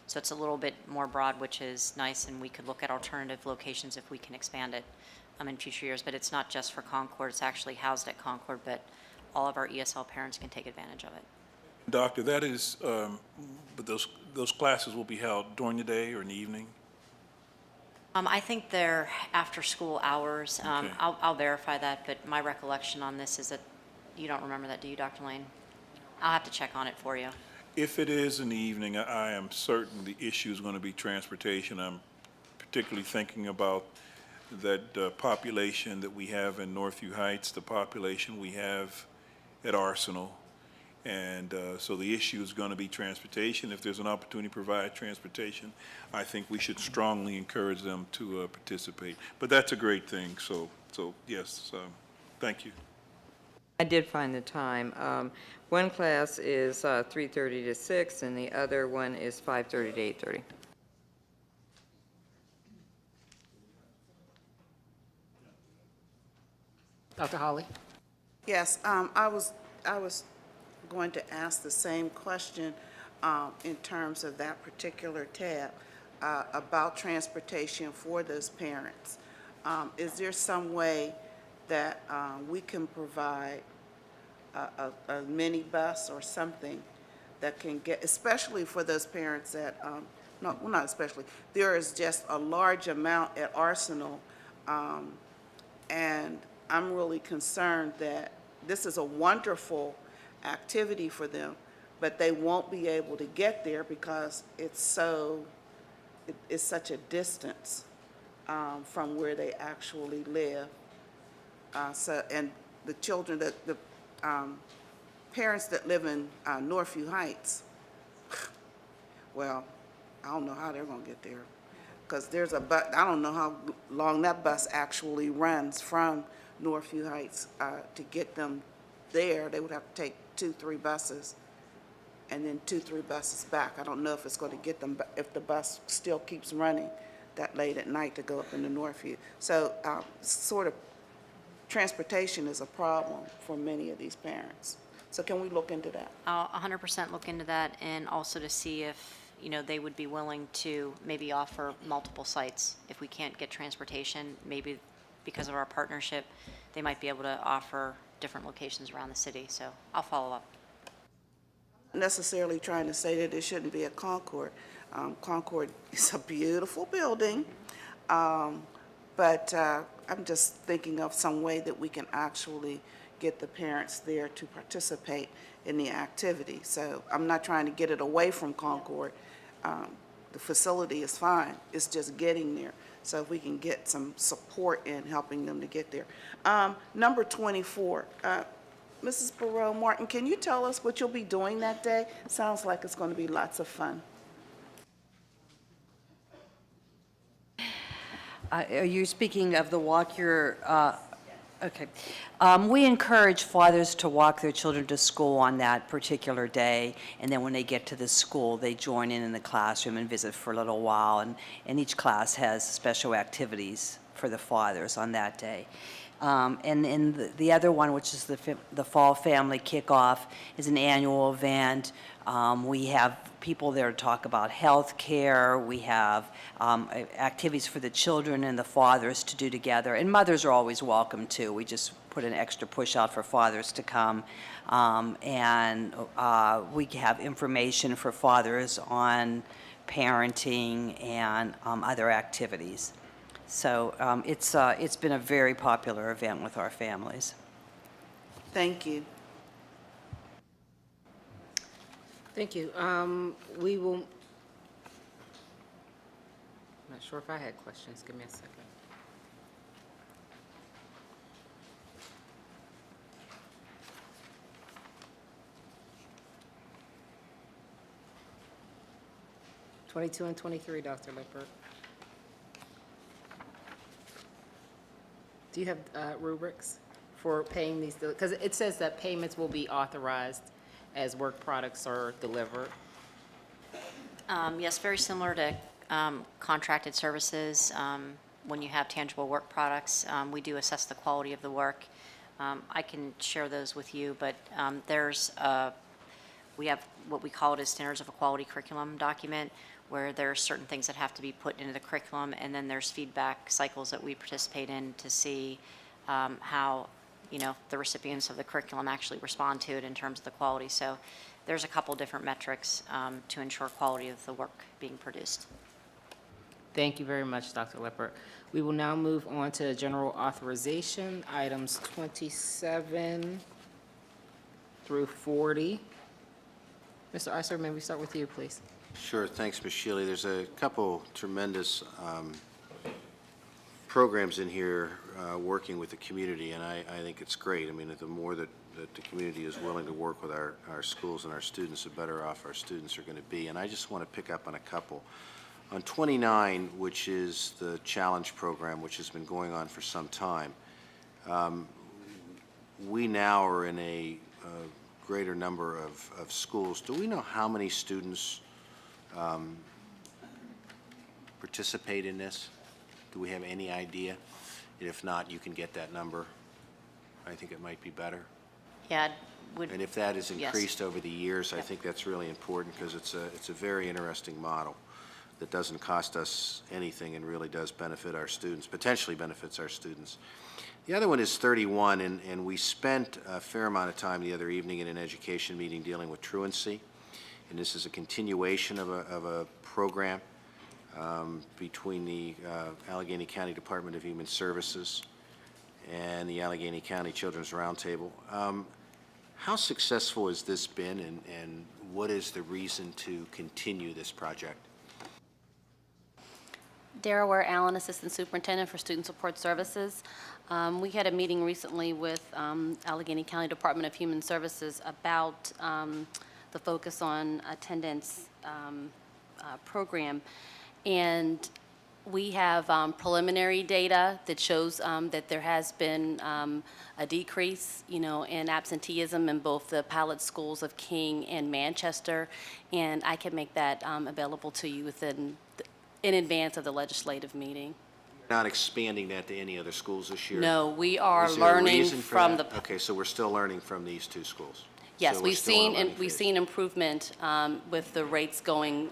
B: So it's a little bit more broad, which is nice, and we could look at alternative locations if we can expand it in future years. But it's not just for Concord, it's actually housed at Concord, but all of our ESL parents can take advantage of it.
J: Doctor, that is, but those classes will be held during the day or in the evening?
B: I think they're after-school hours.
J: Okay.
B: I'll verify that, but my recollection on this is that you don't remember that, do you, Dr. Lane? I'll have to check on it for you.
J: If it is in the evening, I am certain the issue is going to be transportation. I'm particularly thinking about that population that we have in Northview Heights, the population we have at Arsenal. And so the issue is going to be transportation. If there's an opportunity to provide transportation, I think we should strongly encourage them to participate. But that's a great thing. So yes, thank you.
D: I did find the time. One class is 3:30 to 6, and the other one is 5:30 to 8:30.
H: Dr. Holly?
C: Yes, I was going to ask the same question in terms of that particular tab about transportation for those parents. Is there some way that we can provide a minibus or something that can get, especially for those parents that, no, well, not especially, there is just a large amount at Arsenal, and I'm really concerned that this is a wonderful activity for them, but they won't be able to get there because it's such a distance from where they actually live. And the children, the parents that live in Northview Heights, well, I don't know how they're gonna get there. Because there's a bus, I don't know how long that bus actually runs from Northview Heights to get them there. They would have to take 2-3 buses and then 2-3 buses back. I don't know if it's going to get them, if the bus still keeps running that late at night to go up into Northview. So sort of transportation is a problem for many of these parents. So can we look into that?
B: I'll 100% look into that, and also to see if, you know, they would be willing to maybe offer multiple sites. If we can't get transportation, maybe because of our partnership, they might be able to offer different locations around the city. So I'll follow up.
C: Necessarily trying to say that it shouldn't be at Concord. Concord is a beautiful building, but I'm just thinking of some way that we can actually get the parents there to participate in the activity. So I'm not trying to get it away from Concord. The facility is fine, it's just getting there. So if we can get some support in helping them to get there. Number 24, Mrs. Barrow Martin, can you tell us what you'll be doing that day? Sounds like it's going to be lots of fun.
L: Are you speaking of the walk your, okay. We encourage fathers to walk their children to school on that particular day, and then when they get to the school, they join in the classroom and visit for a little while, and each class has special activities for the fathers on that day. And the other one, which is the Fall Family Kickoff, is an annual event. We have people there to talk about health care. We have activities for the children and the fathers to do together. And mothers are always welcome, too. We just put an extra push out for fathers to come. And we have information for fathers on parenting and other activities. So it's been a very popular event with our families.
C: Thank you.
H: Thank you. We will, I'm not sure if I had questions. Give me a second. '22 and '23, Dr. Lippert. Do you have rubrics for paying these? Because it says that payments will be authorized as work products are delivered.
B: Yes, very similar to contracted services. When you have tangible work products, we do assess the quality of the work. I can share those with you, but we have what we call it as Standards of a Quality Curriculum document, where there are certain things that have to be put into the curriculum, and then there's feedback cycles that we participate in to see how, you know, the recipients of the curriculum actually respond to it in terms of the quality. So there's a couple different metrics to ensure quality of the work being produced.
H: Thank you very much, Dr. Lippert. We will now move on to general authorization, items 27 through 40. Mr. Eisler, may we start with you, please?
F: Sure, thanks, Ms. Shealy. There's a couple tremendous programs in here working with the community, and I think it's great. I mean, the more that the community is willing to work with our schools and our students, the better off our students are going to be. And I just want to pick up on a couple. On 29, which is the Challenge Program, which has been going on for some time, we now are in a greater number of schools. Do we know how many students participate in this? Do we have any idea? And if not, you can get that number. I think it might be better.
B: Yeah, would.
F: And if that is
B: Yes.
F: increased over the years, I
B: Yep.
F: think that's really important because it's a very interesting model that doesn't cost us anything and really does benefit our students, potentially benefits our students. The other one is 31, and we spent a fair amount of time the other evening in an education meeting dealing with truancy. And this is a continuation of a program between the Allegheny County Department of Human Services and the Allegheny County Children's Roundtable. How successful has this been, and what is the reason to continue this project?
M: Dara Ware Allen, Assistant Superintendent for Student Support Services. We had a meeting recently with Allegheny County Department of Human Services about the Focus on Attendance program. And we have preliminary data that shows that there has been a decrease, in absenteeism in both the pilot schools of King and Manchester. And I can make that available to you in advance of the legislative meeting.
F: Not expanding that to any other schools this year?
M: No, we are
F: Is there a
M: learning
F: reason for
M: from
F: that?
M: the.
F: Okay, so we're still learning from these two schools?
M: Yes,
F: So we're
M: we've
F: still in a
M: seen,
F: learning
M: and we've
F: phase.
M: seen improvement with the rates going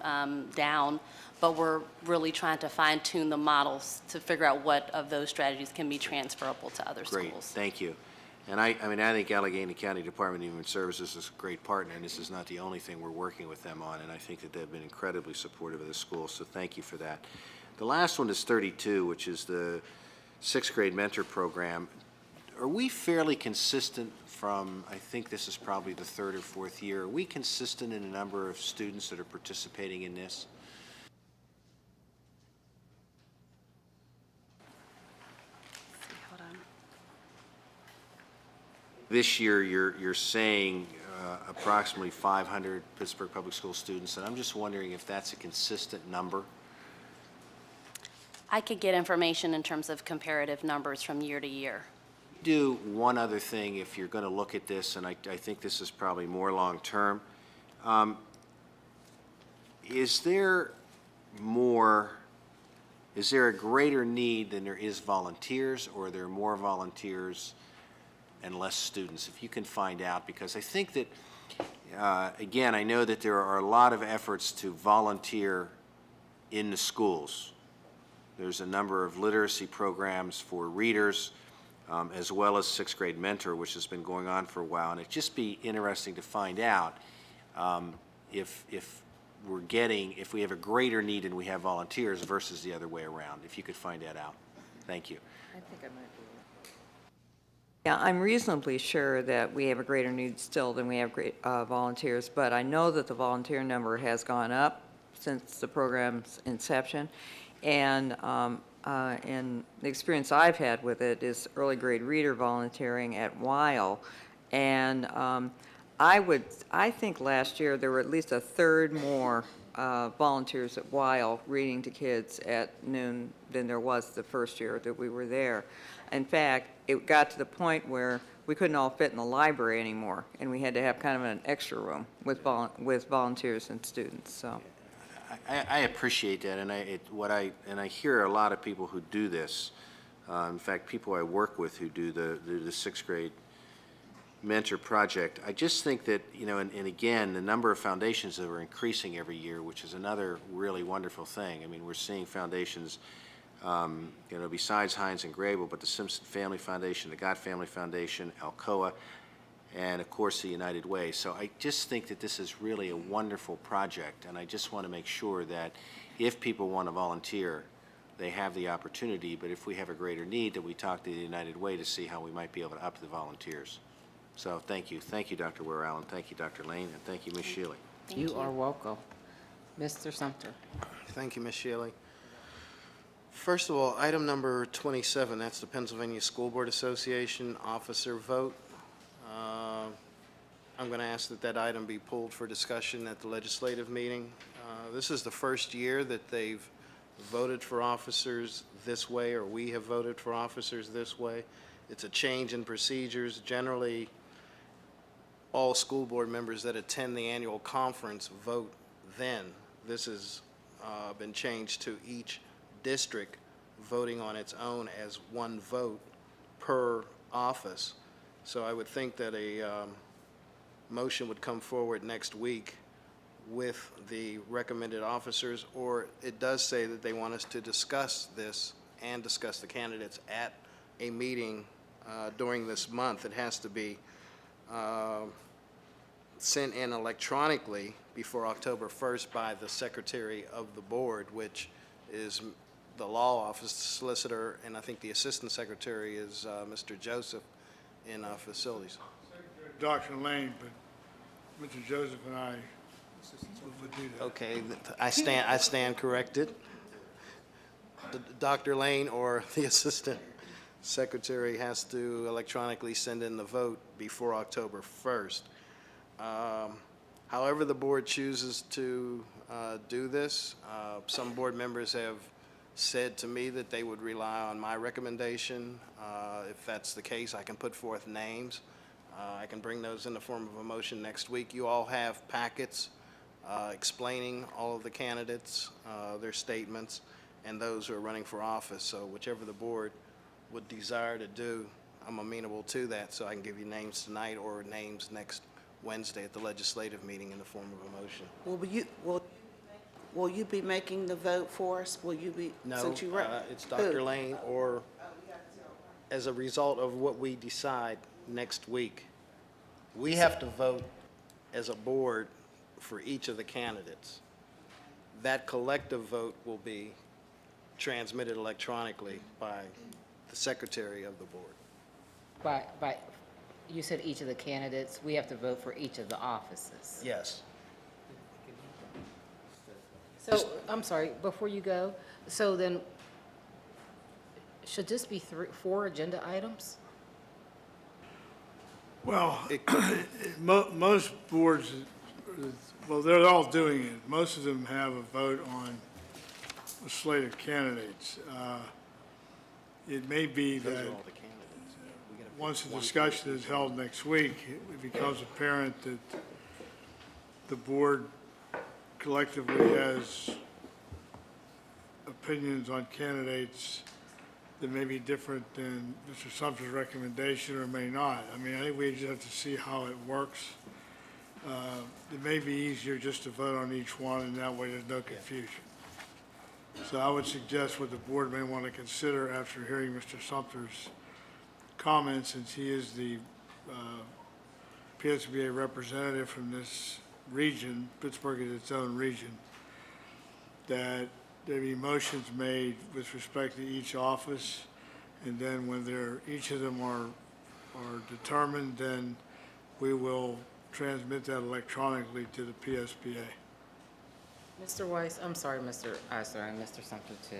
M: down, but we're really trying to fine tune the models to figure out what of those strategies can be transferable to other schools.
F: Great, thank you. And I think Allegheny County Department of Human Services is a great partner, and this is not the only thing we're working with them on, and I think that they've been incredibly supportive of the school, so thank you for that. The last one is 32, which is the sixth grade mentor program. Are we fairly consistent from, I think this is probably the third or fourth year, are we consistent in the number of students that are participating in this?
M: Hold on.
F: This year, you're saying approximately 500 Pittsburgh Public School students, and I'm just wondering if that's a consistent number?
M: I could get information in terms of comparative numbers from year to year.
F: Do one other thing if you're going to look at this, and I think this is probably more long-term. Is there a greater need than there is volunteers, or are there more volunteers and less students? If you can find out, because I think that, again, I know that there are a lot of efforts to volunteer in the schools. There's a number of literacy programs for readers, as well as sixth grade mentor, which has been going on for a while. And it'd just be interesting to find out if we have a greater need and we have volunteers versus the other way around, if you could find that out. Thank you.
D: I think I might be. Yeah, I'm reasonably sure that we have a greater need still than we have great volunteers, but I know that the volunteer number has gone up since the program's inception. And the experience I've had with it is early grade reader volunteering at Weil. And I think last year there were at least a third more volunteers at Weil reading to kids at noon than there was the first year that we were there. In fact, it got to the point where we couldn't all fit in the library anymore, and we had to have kind of an extra room with volunteers and students, so.
F: I appreciate that, and I hear a lot of people who do this. In fact, people I work with who do the sixth grade mentor project. I just think that, and again, the number of foundations that are increasing every year, which is another really wonderful thing. I mean, we're seeing foundations, besides Heinz and Grable, but the Simpson Family Foundation, the Gott Family Foundation, Alcoa, and of course the United Way. So I just think that this is really a wonderful project, and I just want to make sure that if people want to volunteer, they have the opportunity, but if we have a greater need, that we talk to the United Way to see how we might be able to up the volunteers. So thank you. Thank you, Dr. Ware Allen. Thank you, Dr. Lane, and thank you, Ms. Shealy.
H: You are welcome. Mr. Sumter.
I: Thank you, Ms. Shealy. First of all, item number 27, that's the Pennsylvania School Board Association officer vote. I'm going to ask that item be pulled for discussion at the legislative meeting. This is the first year that they've voted for officers this way, or we have voted for officers this way. It's a change in procedures. Generally, all school board members that attend the annual conference vote then. This has been changed to each district voting on its own as one vote per office. So I would think that a motion would come forward next week with the recommended officers, or it does say that they want us to discuss this and discuss the candidates at a meeting during this month. It has to be sent in electronically before October 1st by the secretary of the board, which is the law office, the solicitor, and I think the assistant secretary is Mr. Joseph in facilities.
N: Dr. Lane, but Mr. Joseph and I would do that.
I: Okay, I stand corrected. Dr. Lane or the Assistant Secretary has to electronically send in the vote before October 1st. However the board chooses to do this, some board members have said to me that they would rely on my recommendation. If that's the case, I can put forth names. I can bring those in the form of a motion next week. You all have packets explaining all of the candidates, their statements, and those who are running for office. So whichever the board would desire to do, I'm amenable to that, so I can give you names tonight or names next Wednesday at the legislative meeting in the form of a motion.
C: Will you be making the vote for us? Will you be?
I: No,
C: since you
I: it's Dr. Lane, or as a result of what we decide next week, we have to vote as a board for each of the candidates. That collective vote will be transmitted electronically by the secretary of the board.
H: You said each of the candidates, we have to vote for each of the offices.
I: Yes.
H: So, I'm sorry, before you go, so then, should this be 4 agenda items?
N: Well, most boards, well, they're all doing it. Most of them have a vote on a slate of candidates. It may be
I: Those
N: that
I: are all the candidates. We gotta pick
N: once the
I: one.
N: discussion is held next week, it becomes apparent that the board collectively has opinions on candidates that may be different than Mr. Sumter's recommendation or may not. I mean, I think we just have to see how it works. It may be easier just to vote on each one, and that way there's no confusion. So I would suggest what the board may want to consider after hearing Mr. Sumter's comments, since he is the PSBA representative from this region. Pittsburgh is its own region, that there be motions made with respect to each office, and then when each of them are determined, then we will transmit that electronically to the PSBA.
H: Mr. Weiss, I'm sorry, Mr. Iser and Mr. Sumter too.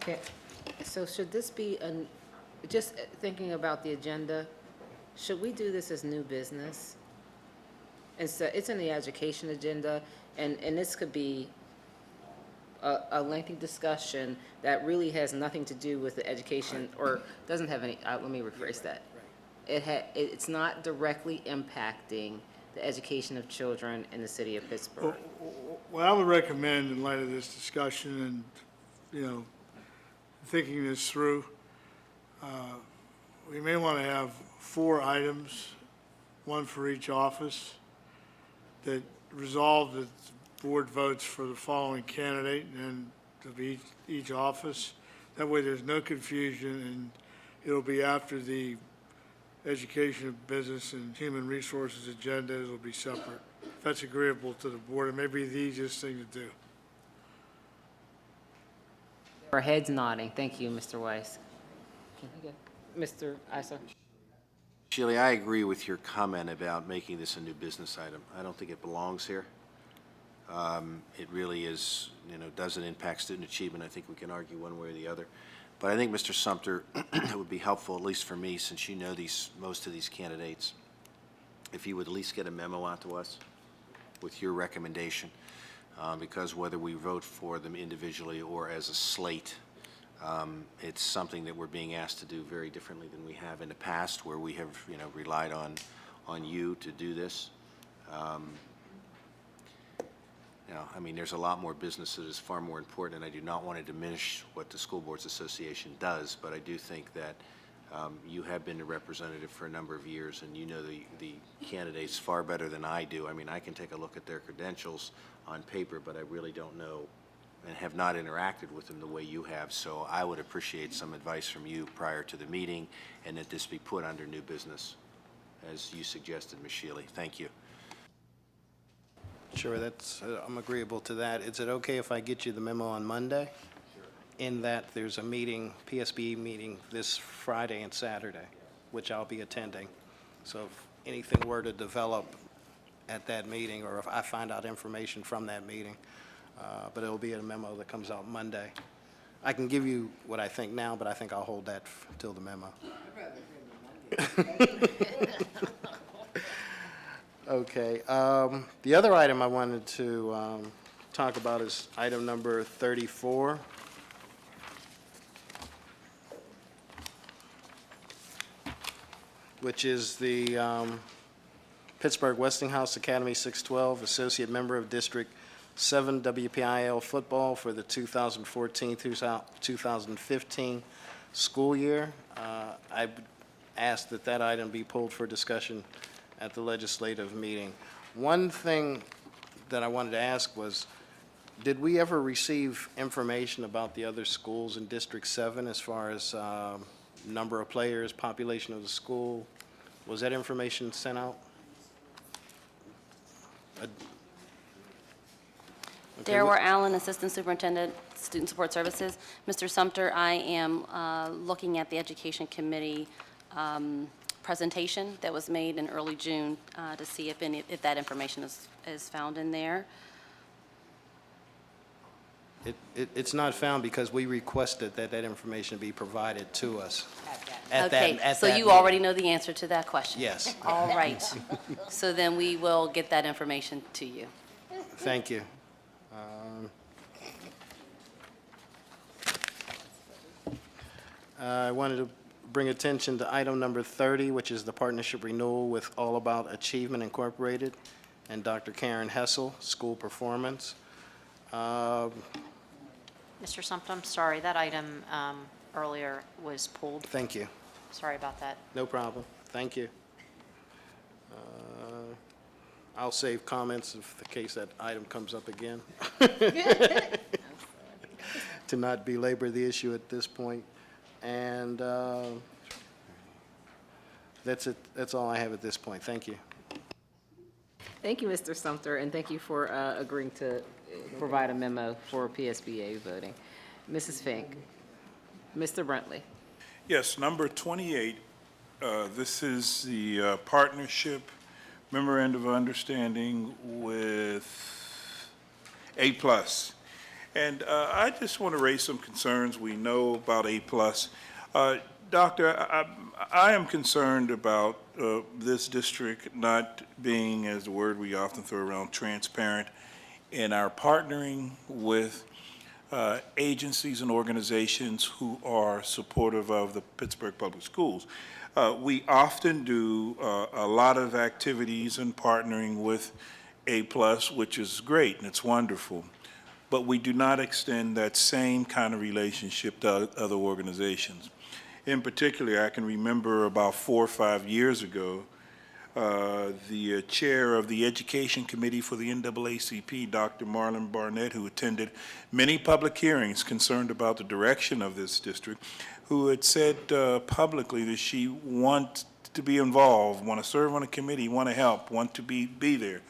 H: Okay, so should this be, just thinking about the agenda, should we do this as new business? It's in the education agenda, and this could be a lengthy discussion that really has nothing to do with the education, or doesn't have any, let me rephrase that. It's not directly impacting the education of children in the city of Pittsburgh.
N: What I would recommend in light of this discussion and, thinking this through, we may want to have 4 items, one for each office, that resolve that the board votes for the following candidate and of each office. That way there's no confusion, and it'll be after the education, business, and human resources agendas will be separate. If that's agreeable to the board, it may be the easiest thing to do.
H: Our heads nodding. Thank you, Mr. Weiss. Mr. Iser?
F: Sheila, I agree with your comment about making this a new business item. I don't think it belongs here. It really is, doesn't impact student achievement. I think we can argue one way or the other. But I think, Mr. Sumter, it would be helpful, at least for me, since you know most of these candidates, if you would at least get a memo out to us with your recommendation, because whether we vote for them individually or as a slate, it's something that we're being asked to do very differently than we have in the past, where we have, relied on you to do this. There's a lot more business that is far more important, and I do not want to diminish what the School Boards Association does, but I do think that you have been a representative for a number of years, and you know the candidates far better than I do. I can take a look at their credentials on paper, but I really don't know and have not interacted with them the way you have, so I would appreciate some advice from you prior to the meeting, and that this be put under new business, as you suggested, Ms. Shealy. Thank you.
I: Sure, I'm agreeable to that. Is it okay if I get you the memo on Monday? Sure. In that there's a meeting, PSBE meeting, this Friday and Saturday, which I'll be attending. So anything were to develop at that meeting, or if I find out information from that meeting. But it'll be a memo that comes out Monday. I can give you what I think now, but I think I'll hold that till the memo. Okay. The other item I wanted to talk about is item number 34. Which is the Pittsburgh Westinghouse Academy 612 Associate Member of District 7 WPIL Football for the 2014-2015 school year. I asked that that item be pulled for discussion at the legislative meeting. One thing that I wanted to ask was, did we ever receive information about the other schools in District 7 as far as number of players, population of the school? Was that information sent out?
M: Dare Ware Allen, Assistant Superintendent, Student Support Services. Mr. Sumter, I am looking at the Education Committee presentation that was made in early June to see if that information is found in there.
I: It's not found because we requested that that information be provided to us.
M: Okay, so you
I: meeting.
M: already know the answer to that question?
I: Yes.
M: All right. So then we will get that information to you.
I: Thank you. I wanted to bring attention to item number 30, which is the partnership renewal with All About Achievement Incorporated and Dr. Karen Hessel, school performance.
B: Mr. Sumter, I'm sorry, that item earlier was pulled.
I: Thank you.
B: Sorry about that.
I: No problem. Thank you. I'll save comments if the case that item comes up again. To not belabor the issue at this point. And that's it. That's all I have at this point. Thank you.
H: Thank you, Mr. Sumter, and thank you for agreeing to provide a memo for PSBA voting. Mrs. Fink. Mr. Brentley.
J: Yes, number 28, this is the partnership memorandum of understanding with A+. And I just want to raise some concerns. We know about A+. Doctor, I am concerned about this district not being, as the word we often throw around, transparent in our partnering with agencies and organizations who are supportive of the Pittsburgh Public Schools. We often do a lot of activities and partnering with A+, which is great and it's wonderful, but we do not extend that same kind of relationship to other organizations. In particular, I can remember about 4 or 5 years ago, the chair of the Education Committee for the NAACP, Dr. Marlon Barnett, who attended many public hearings concerned about the direction of this district, who had said publicly that she wants to be involved, want to serve on a committee, want to help, want to be there.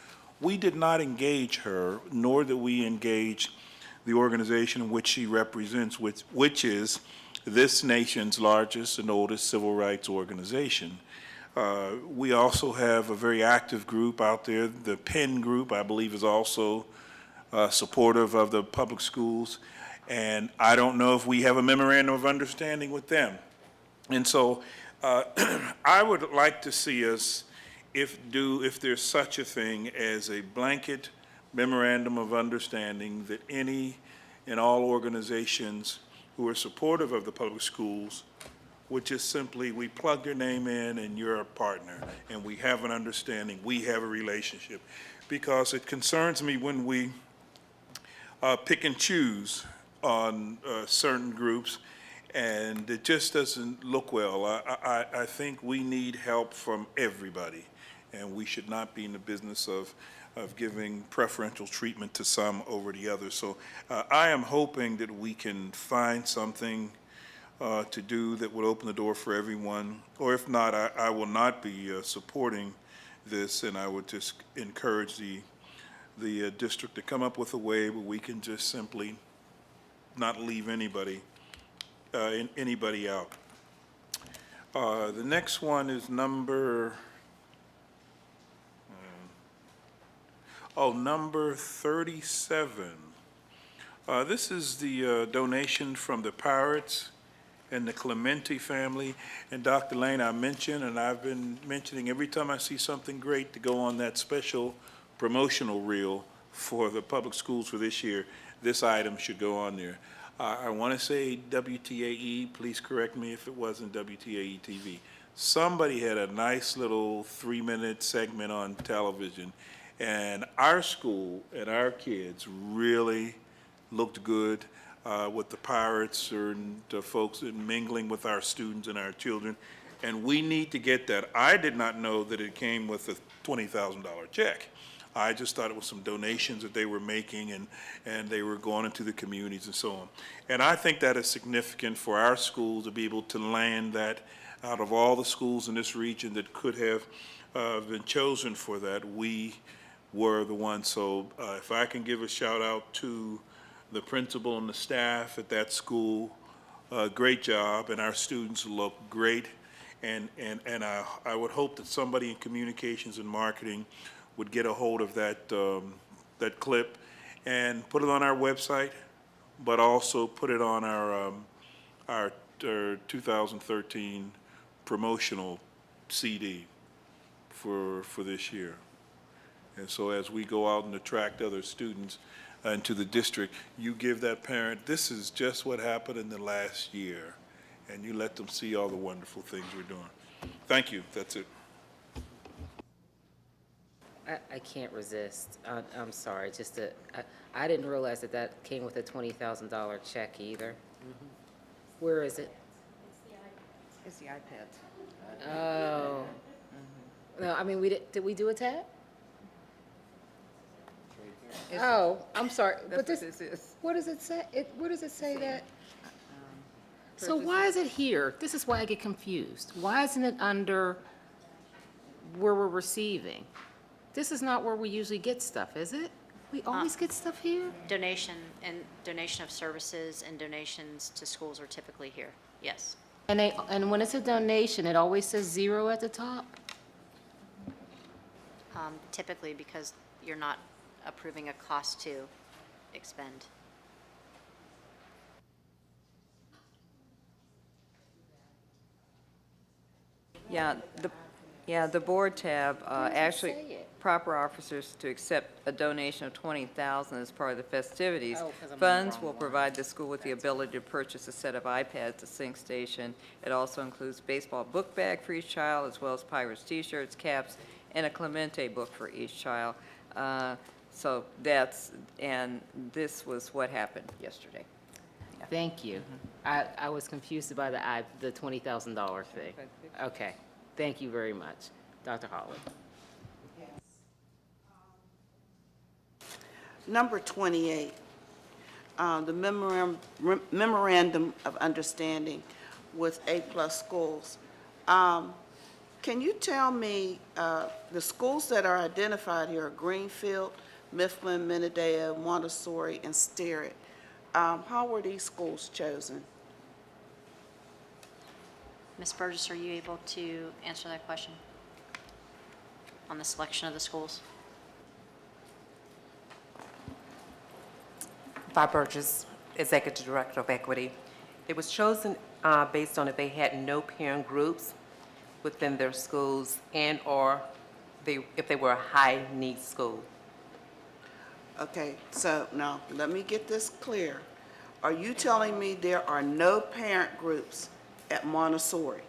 J: We did not engage her, nor did we engage the organization in which she represents, which is this nation's largest and oldest civil rights organization. We also have a very active group out there. The Penn Group, I believe, is also supportive of the public schools. And I don't know if we have a memorandum of understanding with them. And so I would like to see us, if there's such a thing as a blanket memorandum of understanding that any and all organizations who are supportive of the public schools would just simply, we plug your name in and you're a partner, and we have an understanding, we have a relationship. Because it concerns me when we pick and choose on certain groups, and it just doesn't look well. I think we need help from everybody, and we should not be in the business of giving preferential treatment to some over the others. So I am hoping that we can find something to do that would open the door for everyone, or if not, I will not be supporting this, and I would just encourage the district to come up with a way where we can just simply not leave anybody out. The next one is number Oh, number 37. This is the donation from the Pirates and the Clementi family. And Dr. Lane, I mentioned, and I've been mentioning every time I see something great to go on that special promotional reel for the public schools for this year, this item should go on there. I want to say WTAE, please correct me if it wasn't WTAE TV. Somebody had a nice little 3-minute segment on television, and our school and our kids really looked good with the Pirates and the folks and mingling with our students and our children, and we need to get that. I did not know that it came with a $20,000 check. I just thought it was some donations that they were making, and they were going into the communities and so on. And I think that is significant for our schools to be able to land that. Out of all the schools in this region that could have been chosen for that, we were the ones. So if I can give a shout out to the principal and the staff at that school, great job, and our students look great. And I would hope that somebody in communications and marketing would get a hold of that, that clip and put it on our website, but also put it on our 2013 promotional CD for this year. And so as we go out and attract other students into the district, you give that parent, this is just what happened in the last year, and you let them see all the wonderful things we're doing. Thank you. That's it.
H: I can't resist. I'm sorry, I didn't realize that came with a $20,000 check either. Where is it?
D: It's the iPads.
H: Oh. No, I mean, did we do a tab? Oh, I'm sorry, but
D: That's what this is.
H: what does it say? Where does it say that? So why is it here? This is why I get confused. Why isn't it under where we're receiving? This is not where we usually get stuff, is it? We always get stuff here?
B: Donation of services and donations to schools are typically here, yes.
H: And when it's a donation, it always says 0 at the top?
B: Typically because you're not approving a cost to expend.
D: Yeah, the board tab,
H: does it
D: actually,
H: say it?
D: proper officers to accept a donation of $20,000 as part of the festivities.
H: Oh, 'cause I'm on the
D: Funds
H: wrong
D: will
H: one.
D: provide the school with the ability to purchase a set of iPads, a sync station. It also includes baseball book bag for each child, as well as Pirates t-shirts, caps, and a Clemente book for each child. So and this was what happened yesterday.
H: Thank you. I was confused by the $20,000 thing. Okay, thank you very much. Dr. Holly.
C: Number 28, the memorandum of understanding with A-plus schools. Can you tell me, the schools that are identified here are Greenfield, Mifflin, Minadea, Montessori, and Sterrett. How were these schools chosen?
B: Ms. Burgess, are you able to answer that question on the selection of the schools?
O: Bob Burgess, Executive Director of Equity. It was chosen based on if they had no parent groups within their schools and/or if they were a high-need school.
C: Okay, so now, let me get this clear. Are you telling me there are no parent groups at Montessori?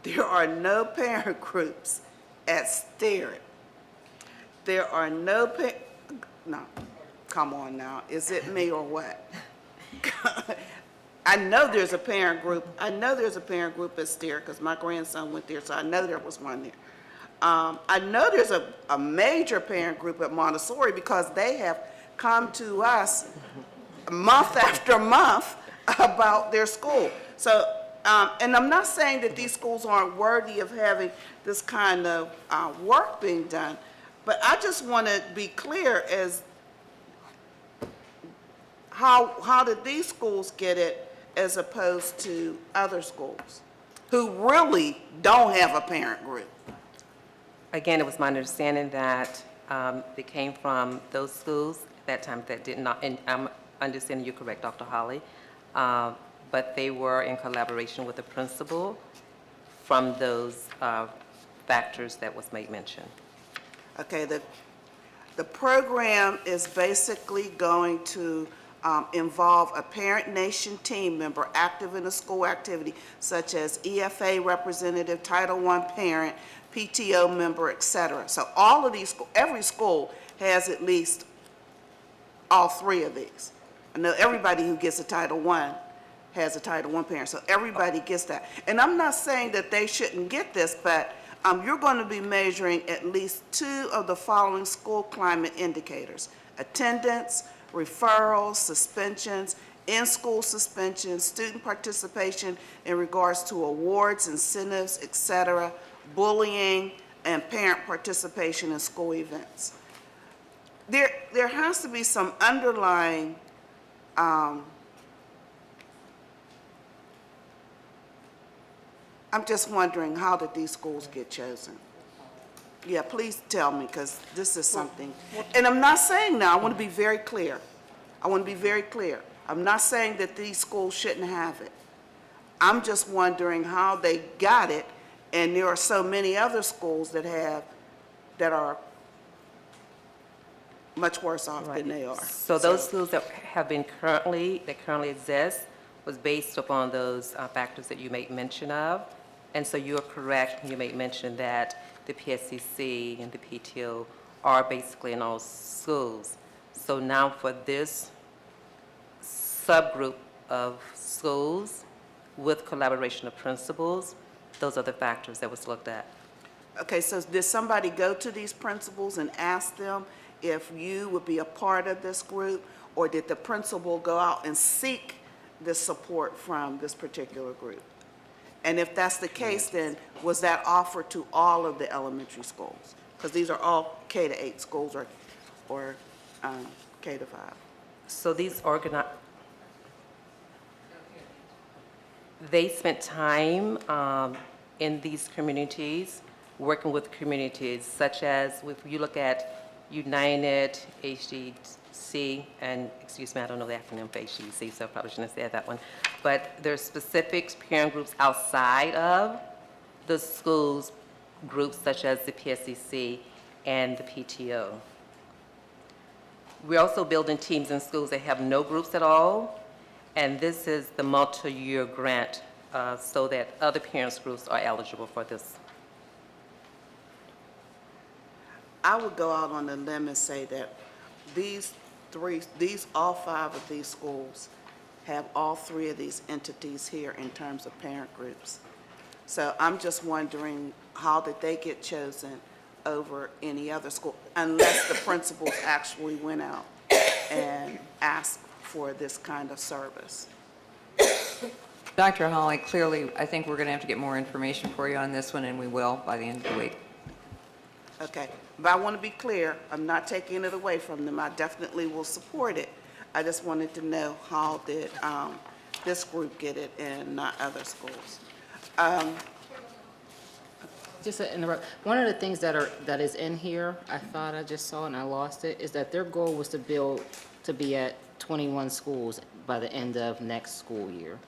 C: There are no parent groups at Sterrett? There are no no, come on now, is it me or what? I know there's a parent group, at Sterrett, because my grandson went there, so I know there was one there. I know there's a major parent group at Montessori because they have come to us month after month about their school. So, and I'm not saying that these schools aren't worthy of having this kind of work being done, but I just want to be clear as how did these schools get it as opposed to other schools who really don't have a parent group?
O: Again, it was my understanding that They came from those schools at that time that did not, and I'm understanding you're correct, Dr. Holly, but they were in collaboration with the principal from those factors that was made mention.
C: Okay, the program is basically going to involve a Parent Nation team member active in a school activity such as EFA representative, Title I parent, PTO member, et cetera. So all of these, every school has at least all three of these. I know everybody who gets a Title I has a Title I parent, so everybody gets that. And I'm not saying that they shouldn't get this, but you're going to be measuring at least 2 of the following school climate indicators: attendance, referrals, suspensions, in-school suspensions, student participation in regards to awards, incentives, et cetera, bullying, and parent participation in school events. There has to be some underlying I'm just wondering, how did these schools get chosen? Yeah, please tell me, because this is something, and I'm not saying now, I want to be very clear. I want to be very clear. I'm not saying that these schools shouldn't have it. I'm just wondering how they got it, and there are so many other schools that are much worse off than they are.
O: So those schools that currently exist was based upon those factors that you made mention of. And so you're correct, you made mention that the PSCC and the PTO are basically in all schools. So now for this subgroup of schools with collaboration of principals, those are the factors that was looked at.
C: Okay, so did somebody go to these principals and ask them if you would be a part of this group, or did the principal go out and seek the support from this particular group? And if that's the case, then was that offered to all of the elementary schools? Because these are all K-8 schools or K-5.
O: So these they spent time in these communities, working with communities such as, if you look at United, HDC, and excuse me, I don't know the acronym for HDC, so I probably shouldn't have said that one. But there's specific parent groups outside of the schools groups such as the PSCC and the PTO. We're also building teams in schools that have no groups at all, and this is the multi-year grant so that other parents groups are eligible for this.
C: I would go out on a limb and say that all 5 of these schools have all 3 of these entities here in terms of parent groups. So I'm just wondering, how did they get chosen over any other school, unless the principals actually went out and asked for this kind of service?
D: Dr. Holly, clearly, I think we're going to have to get more information for you on this one, and we will by the end of the week.
C: Okay, but I want to be clear, I'm not taking it away from them. I definitely will support it. I just wanted to know, how did this group get it and not other schools?
H: Just to interrupt, one of the things that is in here, I thought I just saw and I lost it, is that their goal was to be at 21 schools by the end of next school year.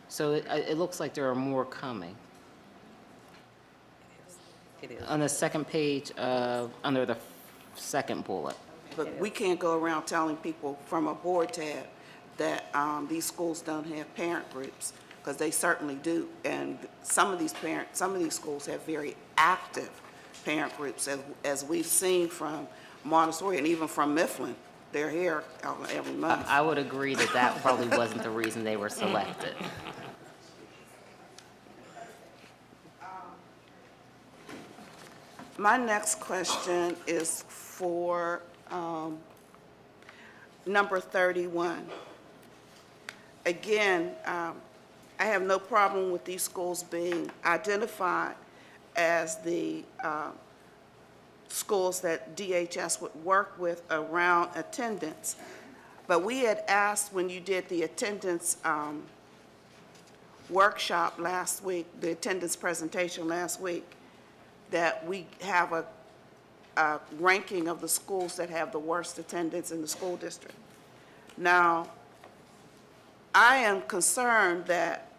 H: So it looks like there are more coming.
O: It is.
H: On the second page, under the second bullet.
C: But we can't go around telling people from a board tab that these schools don't have parent groups, because they certainly do. And some of these schools have very active parent groups, as we've seen from Montessori and even from Mifflin. They're here every month.
A: I would agree that that probably wasn't the reason they were selected.
C: My next question is for number 31. Again, I have no problem with these schools being identified as the schools that DHS would work with around attendance. But we had asked, when you did the attendance workshop last week, the attendance presentation last week, that we have ranking of the schools that have the worst attendance in the school district. Now, I am concerned that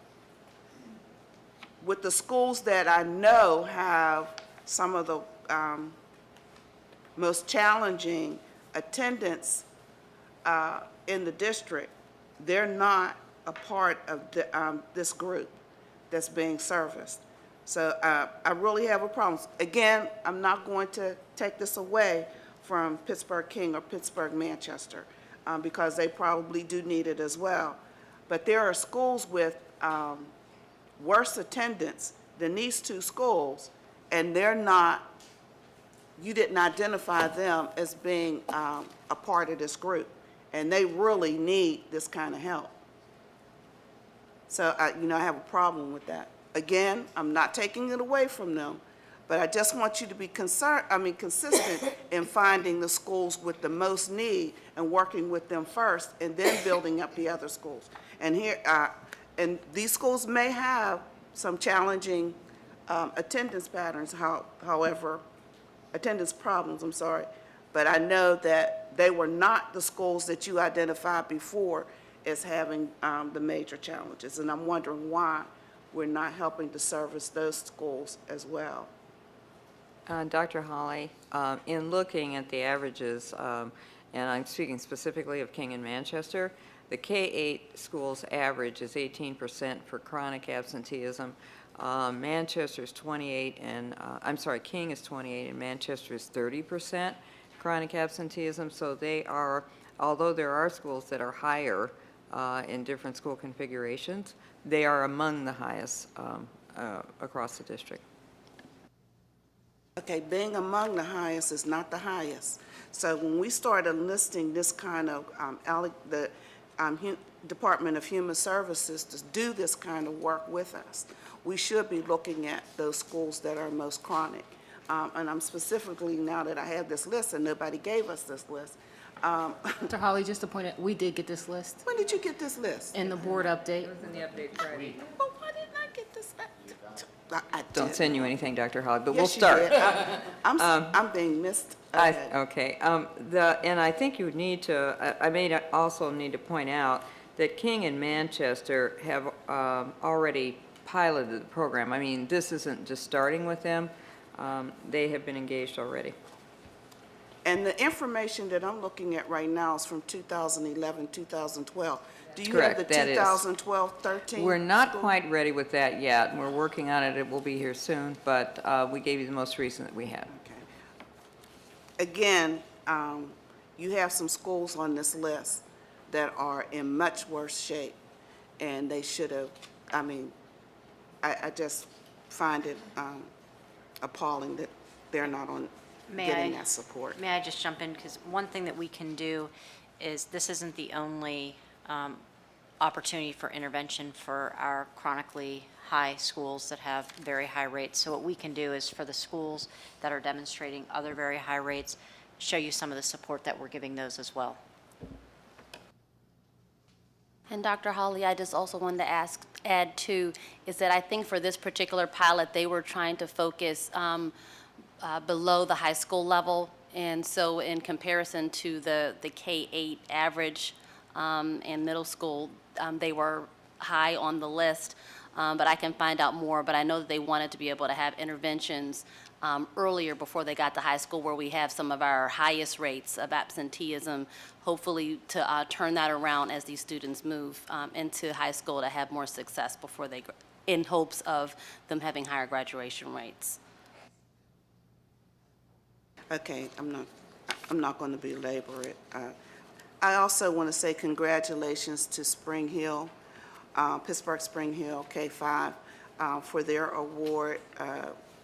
C: with the schools that I know have some of the most challenging attendance in the district, they're not a part of this group that's being serviced. So I really have a problem. Again, I'm not going to take this away from Pittsburgh King or Pittsburgh Manchester because they probably do need it as well. But there are schools with worse attendance than these two schools, and they're not, you didn't identify them as being a part of this group, and they really need this kind of help. So, I have a problem with that. Again, I'm not taking it away from them, but I just want you to be consistent in finding the schools with the most need and working with them first, and then building up the other schools. And here, and these schools may have some challenging attendance patterns, however, attendance problems, I'm sorry, but I know that they were not the schools that you identified before as having the major challenges, and I'm wondering why we're not helping to service those schools as well.
D: Dr. Holly, in looking at the averages, and I'm speaking specifically of King and Manchester, the K-8 schools average is 18% for chronic absenteeism. Manchester is 28, and King is 28, and Manchester is 30% chronic absenteeism. So they are, although there are schools that are higher in different school configurations, they are among the highest across the district.
C: Okay, being among the highest is not the highest. So when we started listing this kind of, the Department of Human Services to do this kind of work with us, we should be looking at those schools that are most chronic. And I'm specifically, now that I have this list, and nobody gave us this list.
H: Dr. Holly, just to point out, we did get this list
C: When did you get this list?
H: in the board update.
D: It was in the update Friday.
C: Well, why didn't I get this? I
D: Don't
C: did.
D: send you anything, Dr. Holly, but we'll
C: Yes, you
D: start.
C: did. I'm being missed. Okay.
D: And I think you would need to, I may also need to point out that King and Manchester have already piloted the program. I mean, this isn't just starting with them. They have been engaged already.
C: And the information that I'm looking at right now is from 2011, 2012. Do you
D: Correct,
C: have the
D: that is.
C: 2012-13?
D: We're not quite ready with that yet. We're working on it. It will be here soon, but we gave you the most recent that we have.
C: Again, you have some schools on this list that are in much worse shape, and they should have, I just find it appalling that they're not on getting that support.
B: May I just jump in? Because one thing that we can do is, this isn't the only opportunity for intervention for our chronically high schools that have very high rates. So what we can do is, for the schools that are demonstrating other very high rates, show you some of the support that we're giving those as well.
M: And Dr. Holly, I just also wanted to add too, is that I think for this particular pilot, they were trying to focus below the high school level. And so in comparison to the K-8 average and middle school, they were high on the list. But I can find out more. But I know that they wanted to be able to have interventions earlier before they got to high school, where we have some of our highest rates of absenteeism, hopefully to turn that around as these students move into high school to have more success before they, in hopes of them having higher graduation rates.
C: Okay, I'm not going to belabor it. I also want to say congratulations to Spring Hill, Pittsburgh Spring Hill K-5 for their award.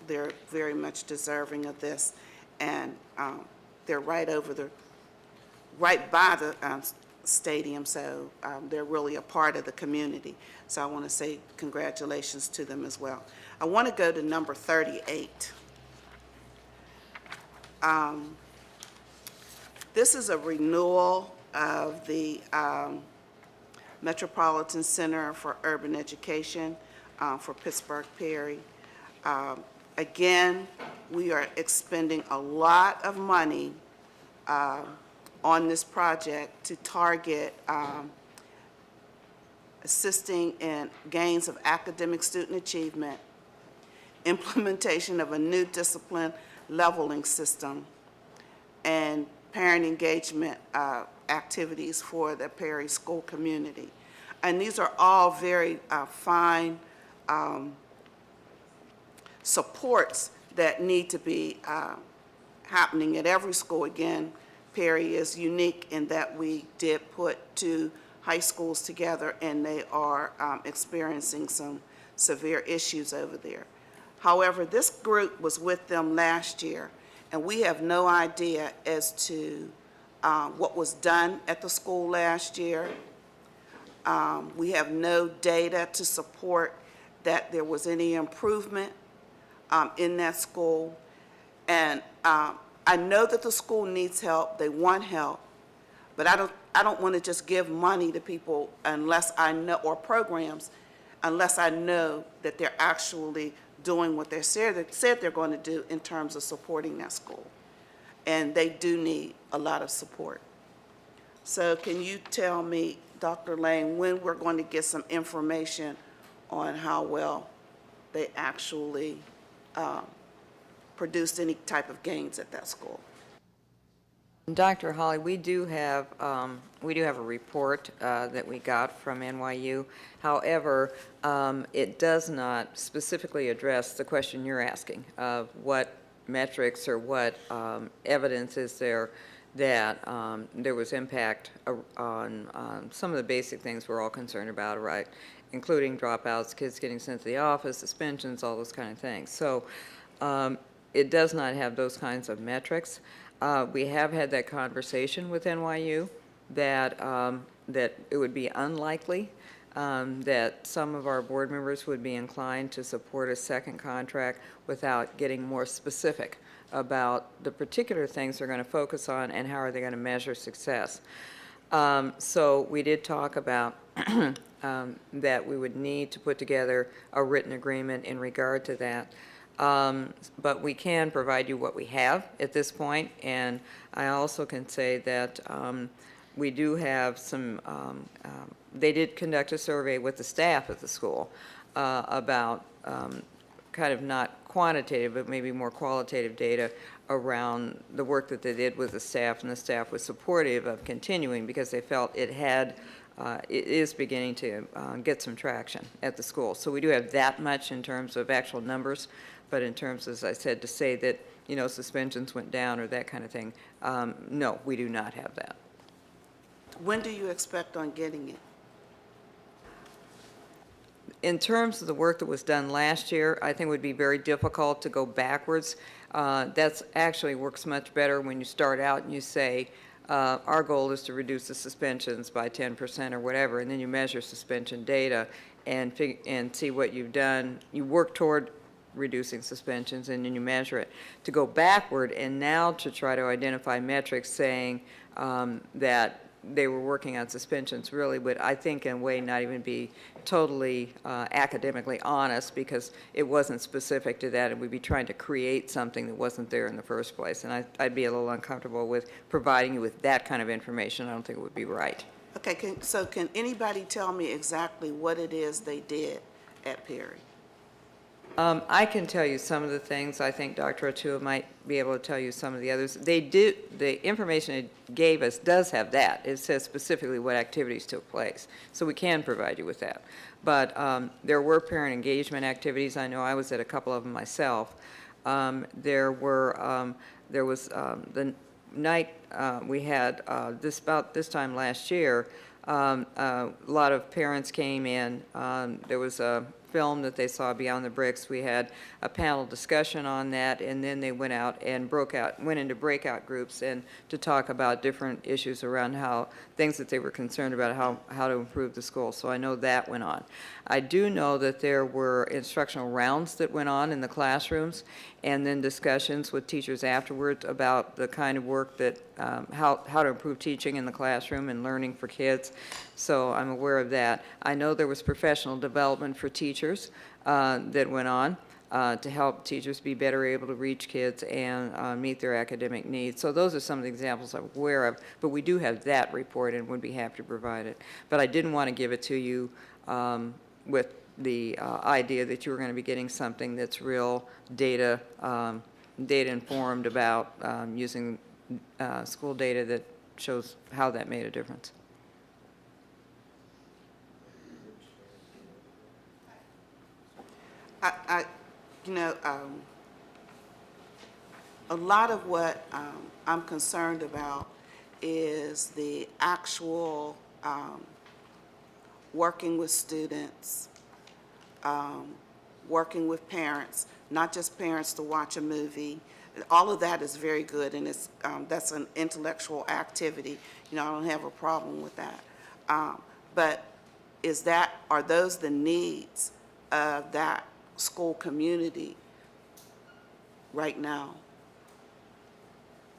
C: They're very much deserving of this, and they're right by the stadium, so they're really a part of the community. So I want to say congratulations to them as well. I want to go to number 38. This is a renewal of the Metropolitan Center for Urban Education for Pittsburgh Perry. Again, we are expending a lot of money on this project to target assisting in gains of academic student achievement, implementation of a new discipline leveling system, and parent engagement activities for the Perry school community. And these are all very fine supports that need to be happening at every school. Again, Perry is unique in that we did put two high schools together, and they are experiencing some severe issues over there. However, this group was with them last year, and we have no idea as to what was done at the school last year. We have no data to support that there was any improvement in that school. And I know that the school needs help, they want help, but I don't want to just give money to people unless I know, or programs, unless I know that they're actually doing what they said they're going to do in terms of supporting that school. And they do need a lot of support. So can you tell me, Dr. Lane, when we're going to get some information on how well they actually produced any type of gains at that school?
D: Dr. Holly, we do have a report that we got from NYU. However, it does not specifically address the question you're asking of what metrics or what evidence is there that there was impact on some of the basic things we're all concerned about, right? Including dropouts, kids getting sent to the office, suspensions, all those kind of things. So it does not have those kinds of metrics. We have had that conversation with NYU that that it would be unlikely that some of our board members would be inclined to support a second contract without getting more specific about the particular things they're going to focus on and how are they going to measure success. So we did talk about that we would need to put together a written agreement in regard to that. But we can provide you what we have at this point, and I also can say that we do have some, they did conduct a survey with the staff at the school about kind of not quantitative, but maybe more qualitative data around the work that they did with the staff, and the staff was supportive of continuing because they felt it had, it is beginning to get some traction at the school. So we do have that much in terms of actual numbers, but in terms, as I said, to say that, you know, suspensions went down or that kind of thing, no, we do not have that.
C: When do you expect on getting it?
D: In terms of the work that was done last year, I think it would be very difficult to go backwards. That's actually works much better when you start out and you say, our goal is to reduce the suspensions by 10% or whatever, and then you measure suspension data and see what you've done. You work toward reducing suspensions and then you measure it. To go backward and now to try to identify metrics saying that they were working on suspensions really would, I think, in a way not even be totally academically honest, because it wasn't specific to that, and we'd be trying to create something that wasn't there in the first place. And I'd be a little uncomfortable with providing you with that kind of information. I don't think it would be right.
C: Okay, so can anybody tell me exactly what it is they did at Perry?
D: I can tell you some of the things. I think Dr. Ochoa might be able to tell you some of the others. They do, the information it gave us does have that. It says specifically what activities took place. So we can provide you with that. But there were parent engagement activities. I know I was at a couple of them myself. There was the night we had about this time last year, a lot of parents came in. There was a film that they saw, Beyond the Bricks. We had a panel discussion on that, and then they went out and went into breakout groups and to talk about different issues around how things that they were concerned about, how to improve the school. So I know that went on. I do know that there were instructional rounds that went on in the classrooms, and then discussions with teachers afterwards about the kind of work that, how to improve teaching in the classroom and learning for kids. So I'm aware of that. I know there was professional development for teachers that went on. to help teachers be better able to reach kids and meet their academic needs. So those are some of the examples I'm aware of, but we do have that report and would be happy to provide it. But I didn't want to give it to you with the idea that you were going to be getting something that's real data, data informed about using school data that shows how that made a difference.
C: A lot of what I'm concerned about is the actual working with students, working with parents, not just parents to watch a movie. All of that is very good, and it's that's an intellectual activity. I don't have a problem with that. But are those the needs of that school community right now?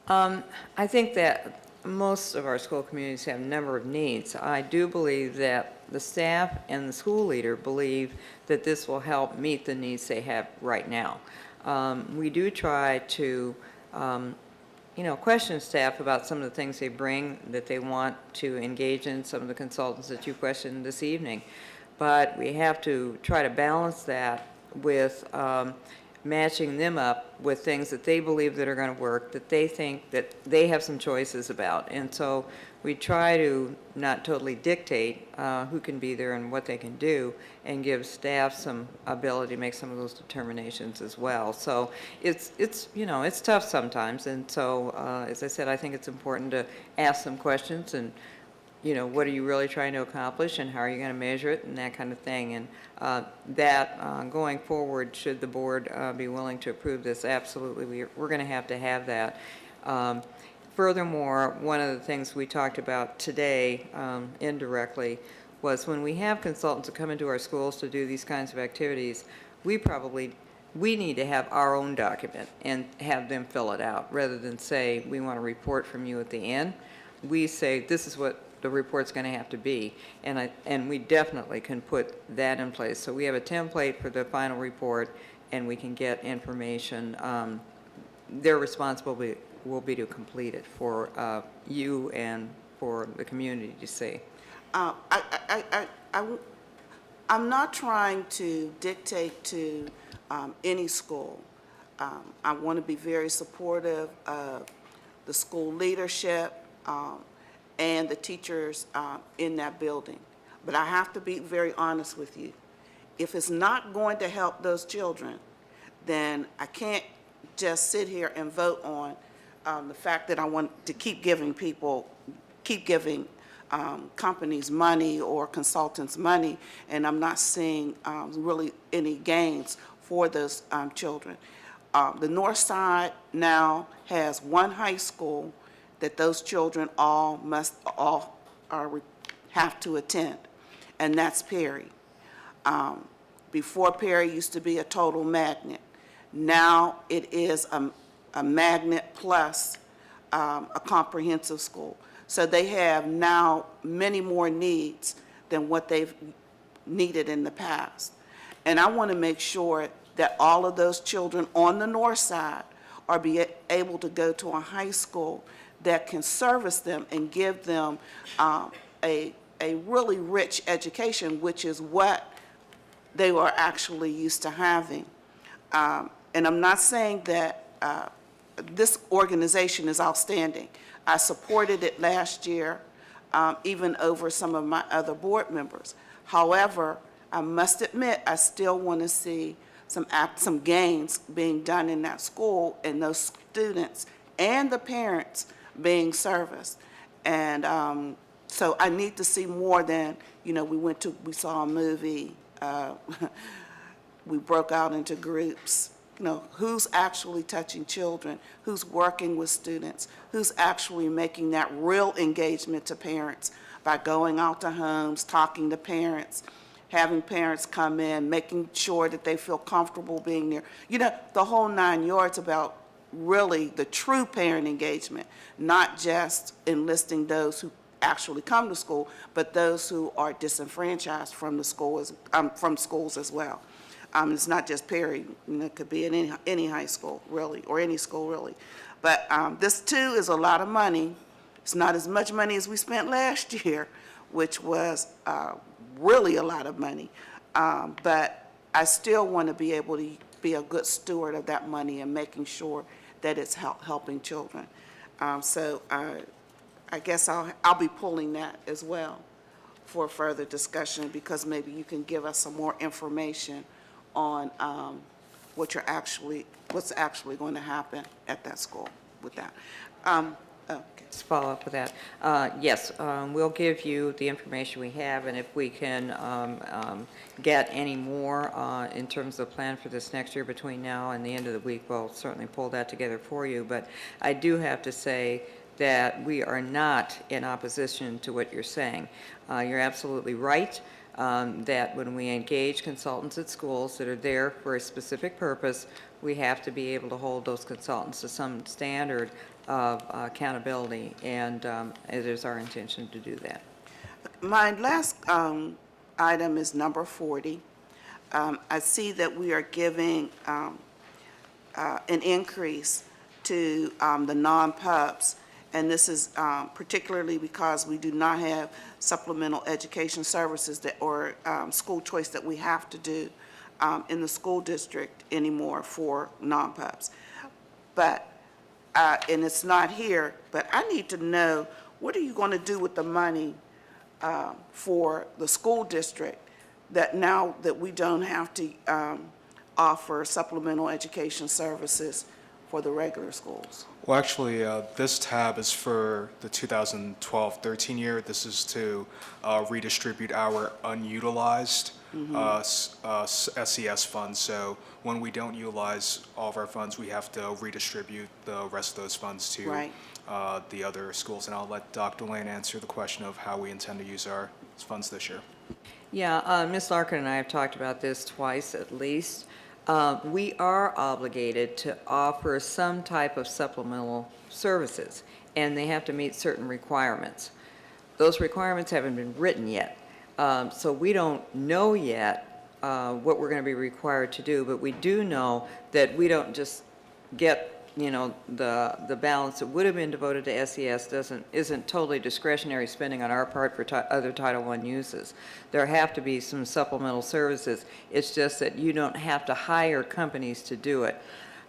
D: I think that most of our school communities have a number of needs. I do believe that the staff and the school leader believe that this will help meet the needs they have right now. We do try to, question staff about some of the things they bring that they want to engage in, some of the consultants that you questioned this evening. But we have to try to balance that with matching them up with things that they believe that are going to work, that they think that they have some choices about. And so we try to not totally dictate who can be there and what they can do, and give staff some ability to make some of those determinations as well. So it's tough sometimes. And so, as I said, I think it's important to ask some questions and, what are you really trying to accomplish, and how are you going to measure it, and that kind of thing. And going forward, should the board be willing to approve this, absolutely, we're going to have that. Furthermore, one of the things we talked about today indirectly was when we have consultants that come into our schools to do these kinds of activities, we need to have our own document and have them fill it out, rather than say, we want a report from you at the end. We say, this is what the report's going to have to be, and we definitely can put that in place. So we have a template for the final report, and we can get information. Their responsibility will be to complete it for you and for the community to see.
C: I'm not trying to dictate to any school. I want to be very supportive of the school leadership and the teachers in that building. But I have to be very honest with you. If it's not going to help those children, then I can't just sit here and vote on the fact that I want to keep giving companies money or consultants money, and I'm not seeing really any gains for those children. The North Side now has one high school that those children all have to attend, and that's Perry. Before, Perry used to be a total magnet. Now it is a magnet plus a comprehensive school. So they have now many more needs than what they've needed in the past. And I want to make sure that all of those children on the North Side are able to go to a high school that can service them and give them a really rich education, which is what they were actually used to having. And I'm not saying that this organization is outstanding. I supported it last year, even over some of my other board members. However, I must admit, I still want to see some gains being done in that school, and those students and the parents being serviced. And so I need to see more than, we saw a movie, we broke out into groups. Who's actually touching children, who's working with students, who's actually making that real engagement to parents by going out to homes, talking to parents, having parents come in, making sure that they feel comfortable being there. The whole 9 yards about really the true parent engagement, not just enlisting those who actually come to school, but those who are disenfranchised from the school from schools as well. It's not just Perry, it could be in any high school, really, or any school, really. But this, too, is a lot of money. It's not as much money as we spent last year, which was really a lot of money. But I still want to be able to be a good steward of that money and making sure that it's helping children. So I guess I'll be pulling that as well for further discussion, because maybe you can give us some more information on what's actually going to happen at that school with that. Okay.
D: Let's follow up with that. Yes, we'll give you the information we have, and if we can get any more in terms of the plan for this next year between now and the end of the week, we'll certainly pull that together for you. But I do have to say that we are not in opposition to what you're saying. You're absolutely right. That when we engage consultants at schools that are there for a specific purpose, we have to be able to hold those consultants to some standard of accountability, and it is our intention to do that.
C: My last item is number 40. I see that we are giving an increase to the non-pubs, and this is particularly because we do not have supplemental education services that, or school choice that we have to do in the school district anymore for non-pubs. But, and it's not here, but I need to know, what are you going to do with the money for the school district that now that we don't have to offer supplemental education services for the regular schools?
P: Well, actually, this tab is for the 2012-13 year. This is to redistribute our unutilized SES funds. So when we don't utilize all of our funds, we have to redistribute the rest of those funds to the other schools. And I'll let Dr. Lane answer the question of how we intend to use our funds this year.
D: Yeah, Ms. Larkin and I have talked about this twice at least. We are obligated to offer some type of supplemental services, and they have to meet certain requirements. Those requirements haven't been written yet, so we don't know yet what we're going to be required to do, but we do know that we don't just get, you know, the balance that would have been devoted to SES isn't totally discretionary spending on our part for other Title I uses. There have to be some supplemental services. It's just that you don't have to hire companies to do it.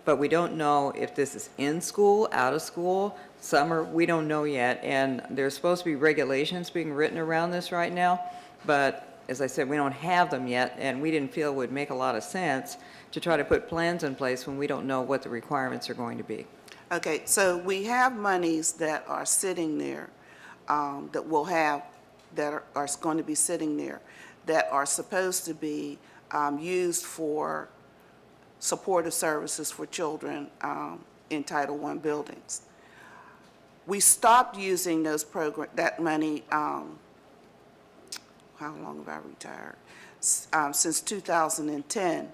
D: But we don't know if this is in school, out of school, summer, we don't know yet. And there's supposed to be regulations being written around this right now, but as I said, we don't have them yet, and we didn't feel it would make a lot of sense to try to put plans in place when we don't know what the requirements are going to be.
C: Okay, so we have monies that are sitting there, that we'll have, that are going to be sitting there, that are supposed to be used for supportive services for children in Title I buildings. We stopped using that money, how long have I retired? Since 2010.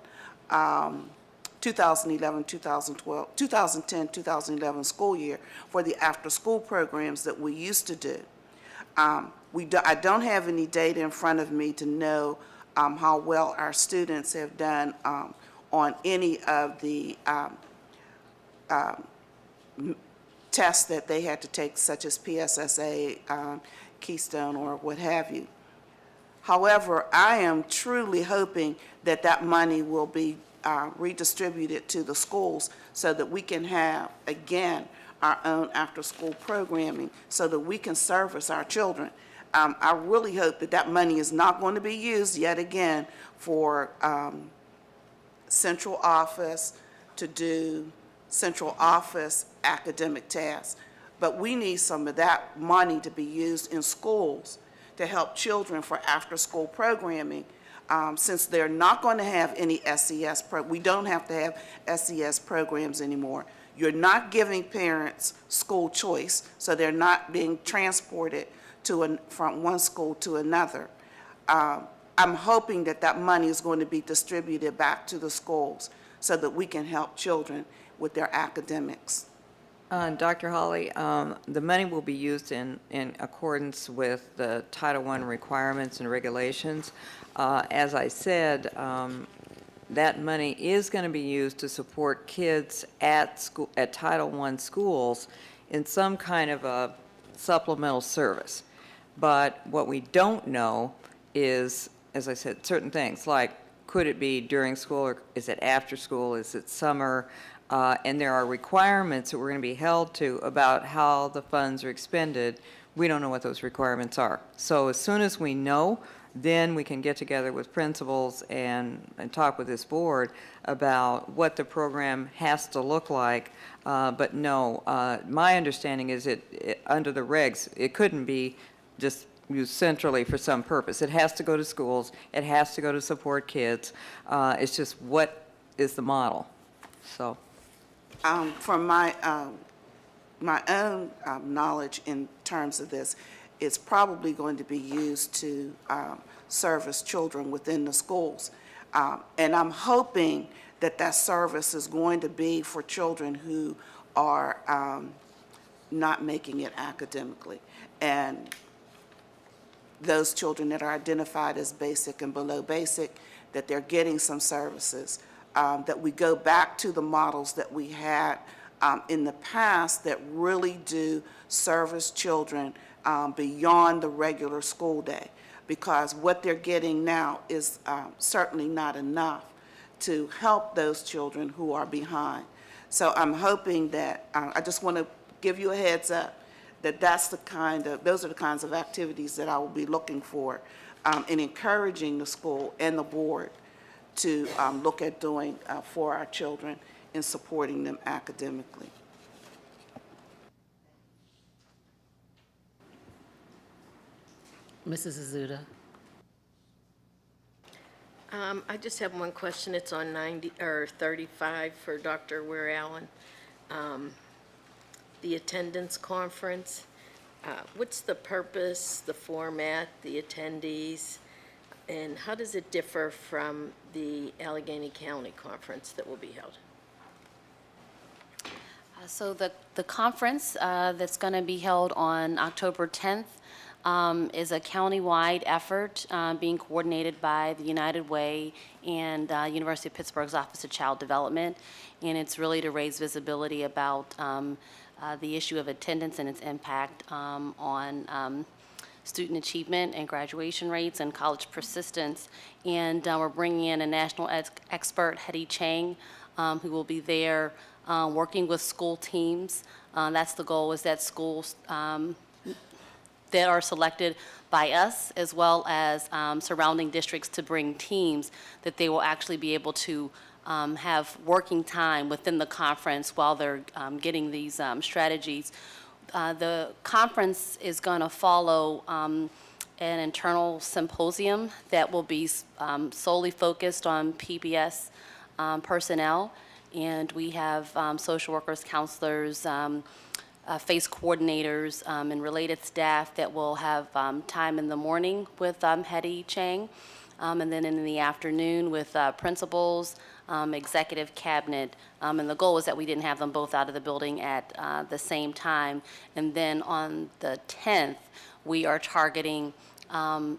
C: 2011, 2012, 2010, 2011 school year for the after-school programs that we used to do. I don't have any data in front of me to know how well our students have done on any of the tests that they had to take, such as PSSA, Keystone, or what have you. However, I am truly hoping that that money will be redistributed to the schools so that we can have, again, our own after-school programming so that we can service our children. I really hope that that money is not going to be used yet again for central office to do central office academic tasks. But we need some of that money to be used in schools to help children for after-school programming, since they're not going to have any SES, we don't have to have SES programs anymore. You're not giving parents school choice, so they're not being transported from one school to another. I'm hoping that that money is going to be distributed back to the schools so that we can help children with their academics.
D: Dr. Hawley, the money will be used in accordance with the Title I requirements and regulations. As I said, that money is going to be used to support kids at school, at Title I schools in some kind of a supplemental service. But what we don't know is, as I said, certain things, like could it be during school, or is it after school, is it summer? And there are requirements that we're going to be held to about how the funds are expended. We don't know what those requirements are. So as soon as we know, then we can get together with principals and talk with this board about what the program has to look like. But no, my understanding is under the regs, it couldn't be just used centrally for some purpose. It has to go to schools. It has to go to support kids. It's just what is the model? So.
C: From my own knowledge in terms of this, it's probably going to be used to service children within the schools. And I'm hoping that that service is going to be for children who are not making it academically. And those children that are identified as basic and below basic, that they're getting some services. That we go back to the models that we had in the past that really do service children beyond the regular school day, because what they're getting now is certainly not enough to help those children who are behind. So I'm hoping that, I just want to give you a heads up, that those are the kinds of activities that I will be looking for in encouraging the school and the board to look at doing for our children in supporting them academically.
A: Mrs. Azuda?
E: I just have one question. It's on 35 for Dr. Ware Allen. The attendance conference. What's the purpose, the format, the attendees, and how does it differ from the Allegheny County conference that will be held?
M: So the conference that's going to be held on October 10th is a countywide effort being coordinated by the United Way and University of Pittsburgh's Office of Child Development, and it's really to raise visibility about the issue of attendance and its impact on student achievement and graduation rates and college persistence. And we're bringing in a national expert, Hetty Chang, who will be there working with school teams. That's the goal, is that schools that are selected by us, as well as surrounding districts, to bring teams, that they will actually be able to have working time within the conference while they're getting these strategies. The conference is going to follow an internal symposium that will be solely focused on PBS personnel, and we have social workers, counselors, FACE coordinators, and related staff that will have time in the morning with Hetty Chang, and then in the afternoon with principals, executive cabinet, and the goal was that we didn't have them both out of the building at the same time. And then on the 10th, we are targeting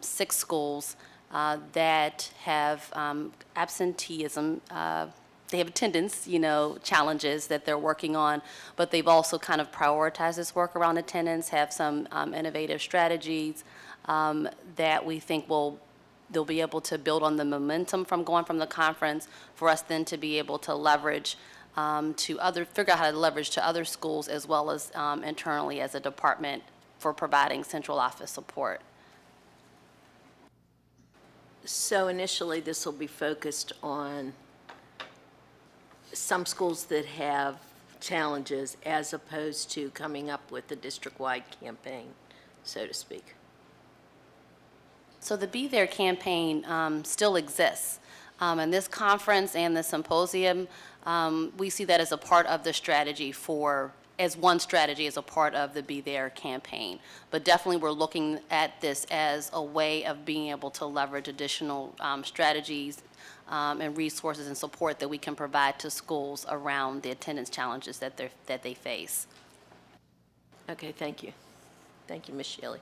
M: 6 schools that have absenteeism. They have attendance, challenges that they're working on, but they've also kind of prioritized this work around attendance, have some innovative strategies that we think they'll be able to build on the momentum from going from the conference, for us then to be able to leverage figure out how to leverage to other schools, as well as internally as a department for providing central office support.
E: So initially, this will be focused on some schools that have challenges, as opposed to coming up with a district-wide campaign, so to speak.
M: So the Be There campaign still exists. And this conference and the symposium, we see that as a part of the strategy as one strategy as a part of the Be There campaign. But definitely we're looking at this as a way of being able to leverage additional strategies and resources and support that we can provide to schools around the attendance challenges that they face.
E: Okay, thank you. Thank you, Ms. Shealy.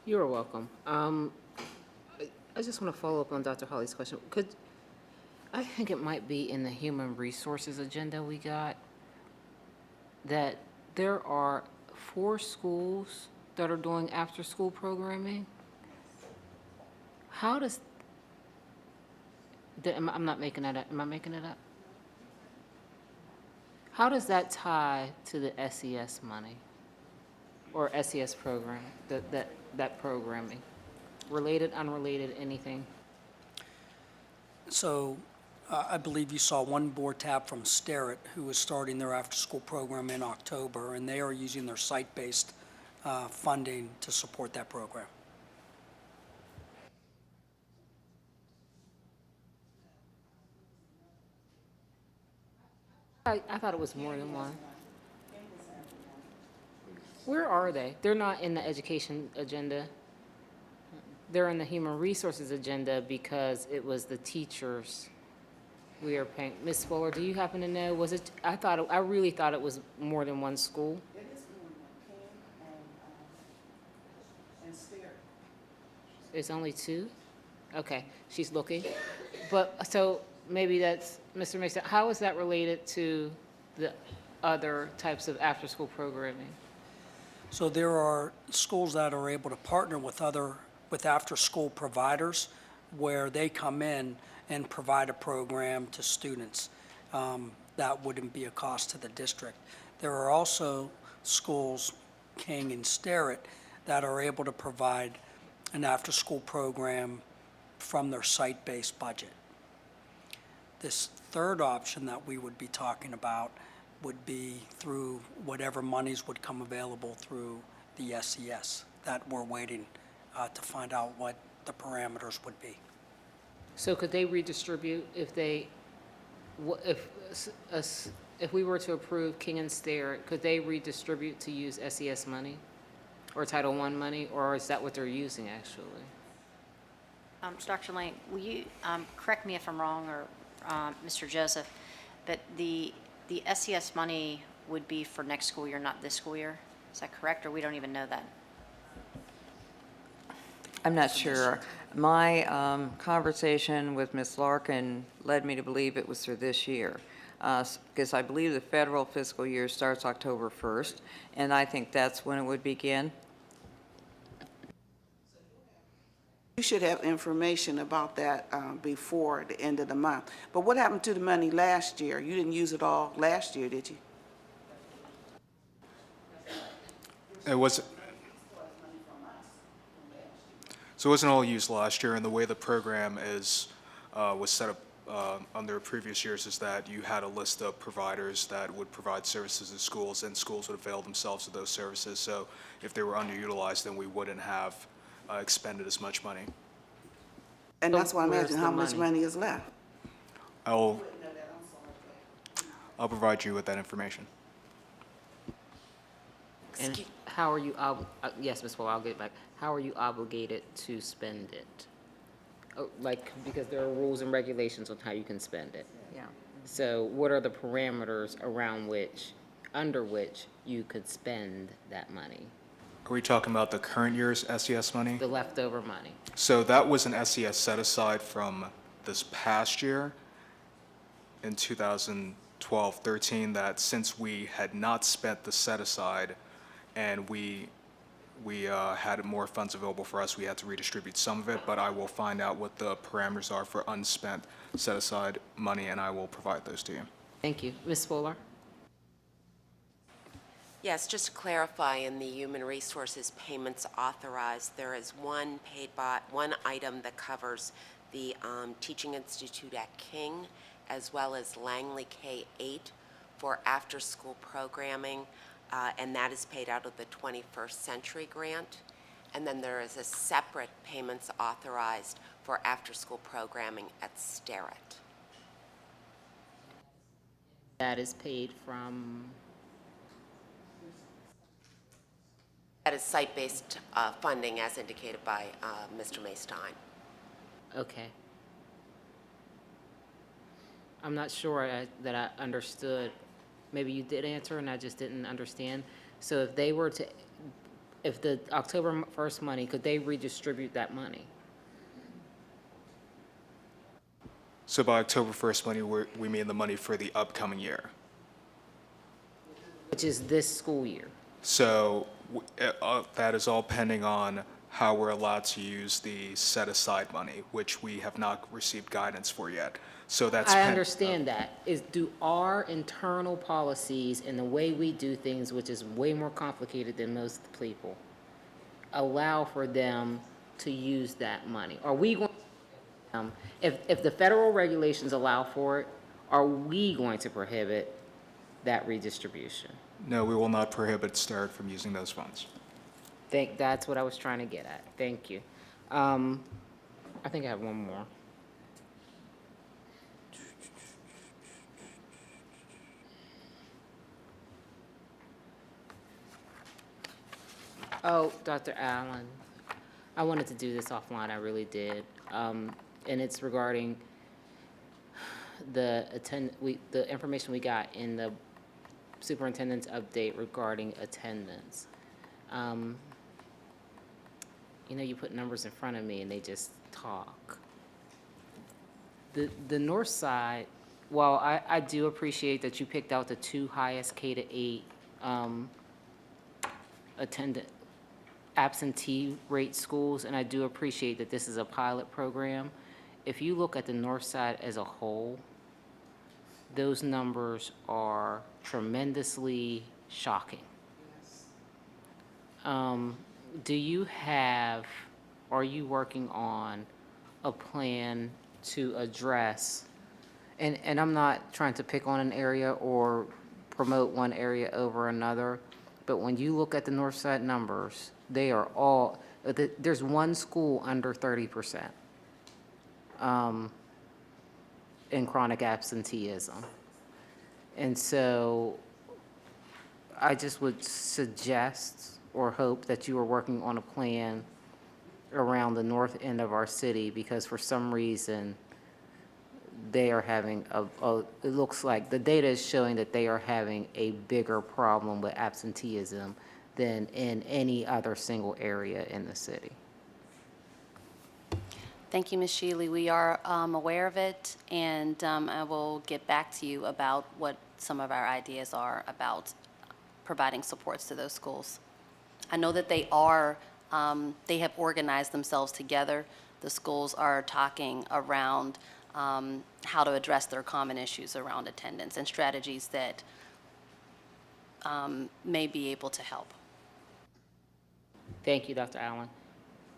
H: You're welcome. I just want to follow up on Dr. Holly's question. I think it might be in the human resources agenda we got, that there are 4 schools that are doing after-school programming. How does, I'm not making that up, am I making it up? How does that tie to the SES money? Or SES program, that programming? Related, unrelated, anything?
G: So I believe you saw one board tab from Starrett, who is starting their after-school program in October, and they are using their site-based funding to support that program.
H: I thought it was more than one. Where are they? They're not in the education agenda. They're in the human resources agenda because it was the teachers we are paying. Ms. Fuller, do you happen to know, was it, I really thought it was more than one school.
C: It is more than and Starrett.
H: It's only 2? Okay, she's looking. But, so maybe that's, Mr. Mason, how is that related to the other types of after-school programming?
G: So there are schools that are able to partner with after-school providers where they come in and provide a program to students. That wouldn't be a cost to the district. There are also schools, King and Starrett, that are able to provide an after-school program from their site-based budget. This third option that we would be talking about would be through whatever monies would come available through the SES, that we're waiting to find out what the parameters would be.
H: So could they redistribute if they, if we were to approve King and Starrett, could they redistribute to use SES money or Title I money, or is that what they're using actually?
B: Dr. Lane, will you correct me if I'm wrong, or Mr. Joseph, but the SES money would be for next school year, not this school year? Is that correct, or we don't even know that?
D: I'm not sure. My conversation with Ms. Larkin led me to believe it was for this year, because I believe the federal fiscal year starts October 1st, and I think that's when it would begin.
C: You should have information about that before the end of the month. But what happened to the money last year? You didn't use it all last year, did you?
P: It wasn't all used last year, and the way the program was set up under previous years is that you had a list of providers that would provide services to schools, and schools would avail themselves of those services. So if they were underutilized, then we wouldn't have expended as much money.
C: And that's why I'm
H: Where's
C: asking
H: the
C: how much money is left.
P: I'll provide you with that information.
H: And how are you, yes, Ms. Fuller, I'll get it back. How are you obligated to spend it? Oh, like, because there are rules and regulations on how you can spend it.
D: Yeah.
H: So what are the parameters around which, under which you could spend that money,
P: Are we talking about the current year's SES money?
H: the leftover money?
P: So that was an SES set aside from this past year in 2012-13, that since we had not spent the set aside and we had more funds available for us, we had to redistribute some of it, but I will find out what the parameters are for unspent set aside money, and I will provide those to you.
H: Thank you. Ms. Fuller?
Q: Yes, just to clarify, in the human resources payments authorized, there is one item that covers the Teaching Institute at King, as well as Langley K-8 for after-school programming, and that is paid out of the 21st Century Grant. And then there is a separate payments authorized for after-school programming at Starrett.
H: That is paid from?
Q: That is site-based funding as indicated by Mr. Maystein.
H: Okay. I'm not sure that I understood. Maybe you did answer and I just didn't understand. So if they were to, if the October 1st money, could they redistribute that money?
P: So by October 1st, we mean the money for the upcoming year.
H: Which is this school year.
P: So that is all pending on how we're allowed to use the set-aside money, which we have not received guidance for yet. So that's.
H: I understand that. Do our internal policies and the way we do things, which is way more complicated than most people, allow for them to use that money? Are we going, if the federal regulations allow for it, are we going to prohibit that redistribution?
P: No, we will not prohibit Starrett from using those funds.
H: That's what I was trying to get at. Thank you. I think I have one more. Oh, Dr. Allen, I wanted to do this offline, I really did. And it's regarding the information we got in the superintendent's update regarding attendance. You know, you put numbers in front of me and they just talk. The north side, while I do appreciate that you picked out the two highest K-8 absentee rate schools, and I do appreciate that this is a pilot program. If you look at the north side as a whole, those numbers are tremendously shocking. Do you have, are you working on a plan to address, and I'm not trying to pick on an area or promote one area over another, but when you look at the north side numbers, they are all, there's one school under 30% in chronic absenteeism. And so I just would suggest or hope that you are working on a plan around the north end of our city, because for some reason they are having it looks like the data is showing that they are having a bigger problem with absenteeism than in any other single area in the city.
M: Thank you, Ms. Shealy. We are aware of it, and I will get back to you about what some of our ideas are about providing supports to those schools. I know that they have organized themselves together. The schools are talking around how to address their common issues around attendance and strategies that may be able to help.
H: Thank you, Dr. Allen.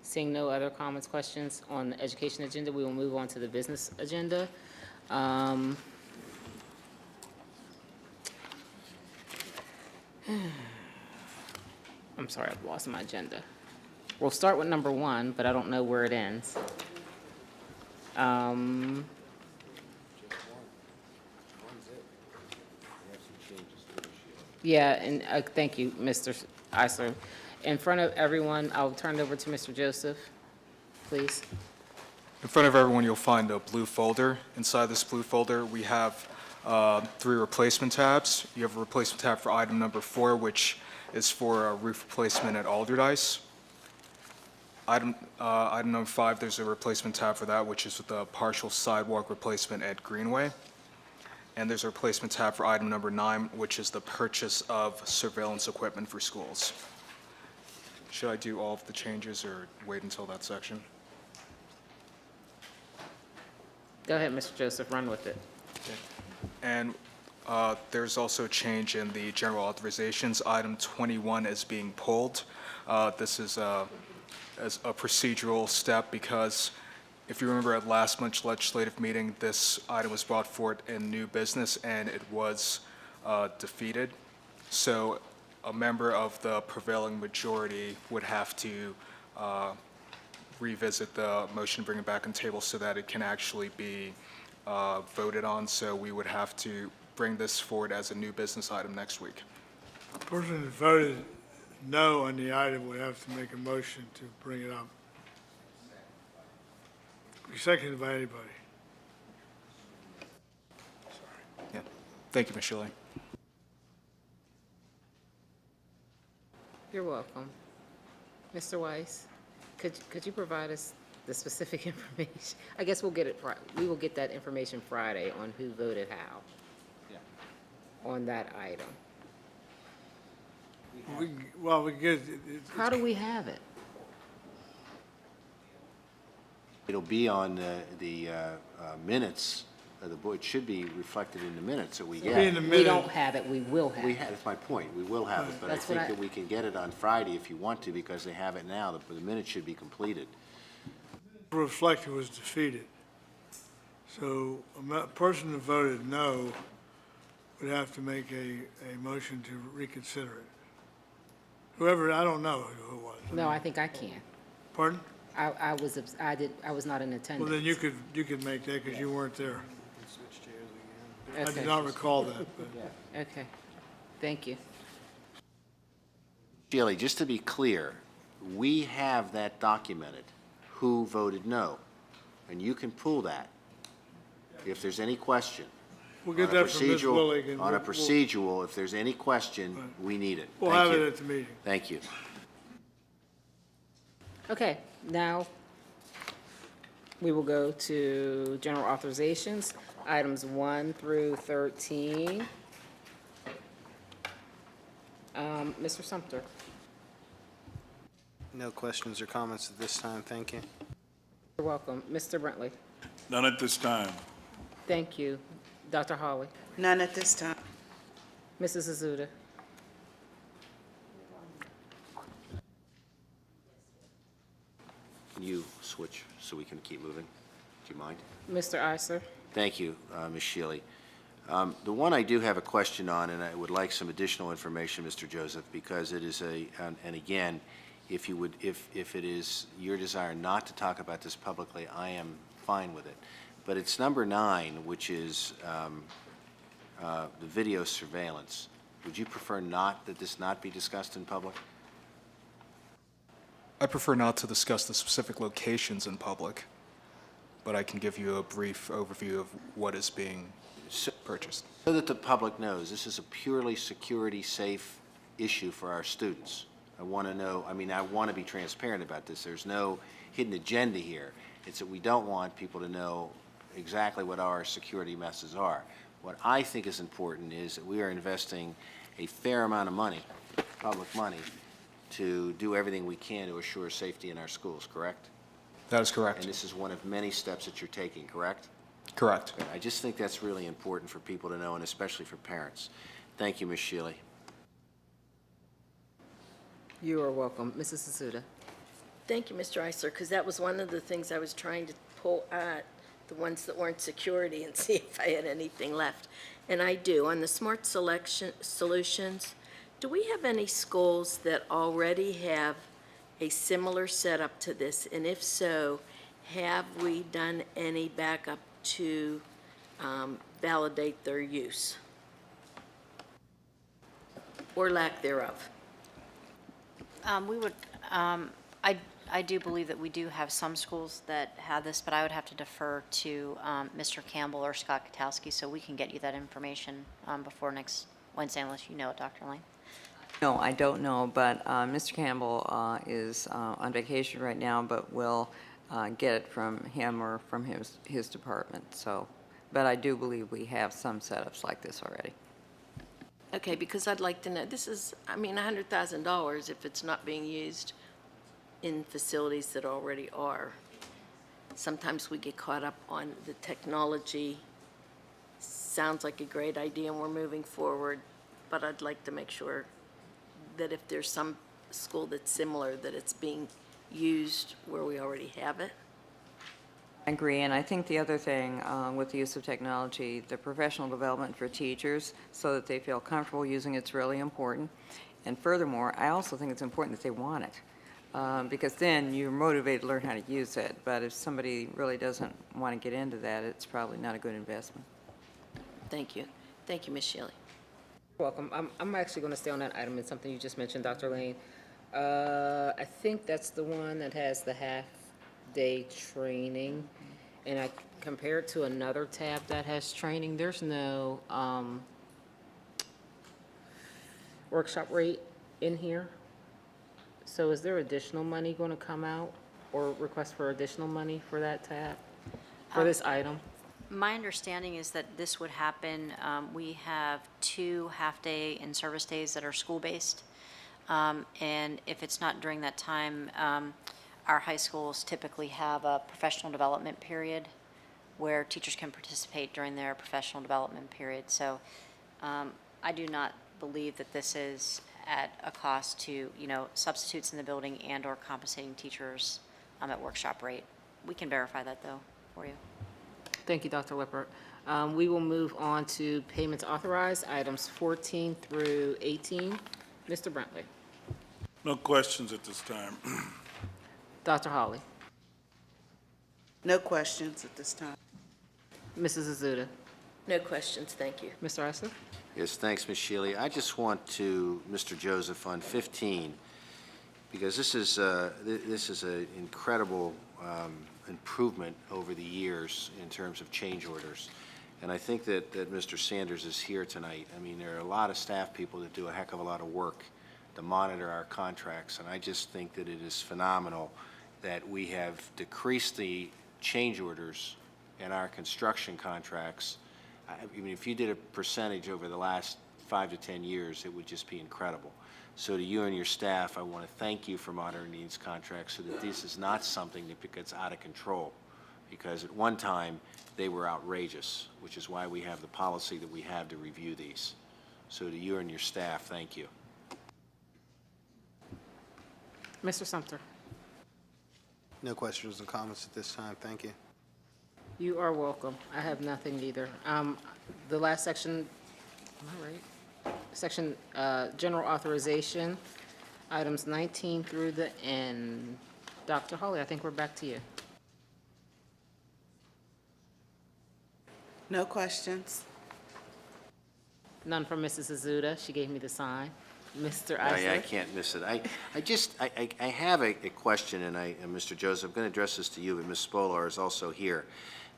H: Seeing no other comments, questions on the education agenda, we will move on to the business agenda. I'm sorry, I've lost my agenda. We'll start with number 1, but I don't know where it ends. Yeah, and thank you, Mr. Eisler. In front of everyone, I'll turn it over to Mr. Joseph, please.
P: In front of everyone, you'll find a blue folder. Inside this blue folder, we have 3 replacement tabs. You have a replacement tab for item number 4, which is for a roof replacement at Alderdice. Item number 5, there's a replacement tab for that, which is with the partial sidewalk replacement at Greenway. And there's a replacement tab for item number 9, which is the purchase of surveillance equipment for schools. Should I do all of the changes or wait until that section?
H: Go ahead, Mr. Joseph, run with it.
P: And there's also a change in the general authorizations. Item 21 is being pulled. This is as a procedural step because if you remember at last month's legislative meeting, this item was brought forward in new business and it was defeated. So a member of the prevailing majority would have to revisit the motion, bring it back on table so that it can actually be voted on. So we would have to bring this forward as a new business item next week.
N: The person who voted no on the item would have to make a motion to bring it up. Be seconded by anybody.
P: Yeah. Thank you, Ms. Shilley.
H: You're welcome. Mr. Weiss, could you provide us the specific information. I guess we'll get it, we will get that information Friday on who voted how on that item.
N: Well, we get,
H: How do we have it?
F: It'll be on the minutes of the board. It should be reflected in the minutes that we
N: be in
F: get.
N: the
H: We
N: minute.
H: don't have it, we will have
F: We
H: it.
F: have, that's my point. We will have it, but I
H: That's what
F: think
H: I-
F: that we can get it on Friday if you want to, because they have it now. The minutes should be completed.
N: Reflected was defeated. So a person who voted no would have to make a motion to reconsider it. Whoever, I don't know who it was.
H: No, I think I can.
N: Pardon?
H: I was not in attendance.
N: Well, then you could make that because you weren't there. I
H: Okay.
N: do not recall that, but.
H: Okay, thank you.
F: Sheila, just to be clear, we have that documented, who voted no, and you can pull that if there's any question.
N: We'll get
F: On a
N: that from Ms.
F: procedural-
N: Willig. and
F: On a
N: we'll-
F: procedural, if there's any question, we need it.
N: We'll
F: Thank
N: have
F: you.
N: it at the meeting.
F: Thank you.
H: Okay, now we will go to general authorizations, items 1 through 13. Mr. Sumter.
I: No questions or comments at this time, thank you.
H: You're welcome. Mr. Brentley.
J: None at this time.
H: Thank you. Dr. Hawley.
C: None at this time.
H: Mrs. Azuda.
F: Can you switch so we can keep moving? Do you mind?
H: Mr. Iser.
F: Thank you, Ms. Shealy. The one I do have a question on, and I would like some additional information, Mr. Joseph, because it is and again, if you would, if it is your desire not to talk about this publicly, I am fine with it. But it's number 9, which is the video surveillance. Would you prefer that this not be discussed in public?
P: I prefer not to discuss the specific locations in public, but I can give you a brief overview of what is being purchased.
F: So that the public knows, this is a purely security-safe issue for our students. I want to know, I mean, I want to be transparent about this. There's no hidden agenda here. It's that we don't want people to know exactly what our security messes are. What I think is important is that we are investing a fair amount of money, public money, to do everything we can to assure safety in our schools, correct?
P: That is correct.
F: And this is one of many steps that you're taking, correct?
P: Correct.
F: Okay, I just think that's really important for people to know, and especially for parents. Thank you, Ms. Shealy.
H: You are welcome. Mrs. Azuda.
E: Thank you, Mr. Eisler, because that was one of the things I was trying to pull at, the ones that weren't security, and see if I had anything left. And I do. On the smart selection solutions, do we have any schools that already have a similar setup to this? And if so, have we done any backup to validate their use? Or lack thereof?
B: We would, I do believe that we do have some schools that have this, but I would have to defer to Mr. Campbell or Scott Katowski, so we can get you that information before next Wednesday, unless you know it, Dr. Lane.
D: No, I don't know, but Mr. Campbell is on vacation right now, but we'll get it from him or from his department, so. But I do believe we have some setups like this already.
E: Okay, because I'd like to know, this is, I mean, $100,000 if it's not being used in facilities that already are. Sometimes we get caught up on the technology. Sounds like a great idea and we're moving forward, but I'd like to make sure that if there's some school that's similar, that it's being used where we already have it.
D: I agree, and I think the other thing with the use of technology, the professional development for teachers so that they feel comfortable using it's really important. And furthermore, I also think it's important that they want it, because then you're motivated to learn how to use it. But if somebody really doesn't want to get into that, it's probably not a good investment.
E: Thank you. Thank you, Ms. Shealy.
H: You're welcome. I'm actually going to stay on that item. It's something you just mentioned, Dr. Lane. I think that's the one that has the half-day training. And I compared to another tab that has training, there's no workshop rate in here. So is there additional money going to come out? or request for additional money for that tab, for this item?
B: My understanding is that this would happen, we have 2 half-day and service days that are school-based. And if it's not during that time, our high schools typically have a professional development period where teachers can participate during their professional development period. So I do not believe that this is at a cost to, substitutes in the building and/or compensating teachers at workshop rate. We can verify that, though, for you.
H: Thank you, Dr. Lippert. We will move on to payments authorized, items 14 through 18. Mr. Brentley.
J: No questions at this time.
H: Dr. Holly.
C: No questions at this time.
H: Mrs. Azuda.
E: No questions, thank you.
H: Mr. Esser.
F: Yes, thanks, Ms. Shealy. I just want to, Mr. Joseph, on 15, because this is an incredible improvement over the years in terms of change orders. And I think that Mr. Sanders is here tonight. I mean, there are a lot of staff people that do a heck of a lot of work to monitor our contracts, and I just think that it is phenomenal that we have decreased the change orders in our construction contracts. I mean, if you did a percentage over the last 5 to 10 years, it would just be incredible. So to you and your staff, I want to thank you for monitoring these contracts so that this is not something that gets out of control, because at one time they were outrageous, which is why we have the policy that we have to review these. So to you and your staff, thank you.
H: Mr. Sumter.
I: No questions and comments at this time. Thank you.
H: You are welcome. I have nothing either. The last section, am I right? Section, general authorization, items 19 through the end. Dr. Holly, I think we're back to you.
C: No questions.
H: None from Mrs. Azuda. She gave me the sign. Mr.
F: I
H: Eisler.
F: can't miss it. I have a question, and Mr. Joseph, I'm going to address this to you, but Ms. Spolar is also here.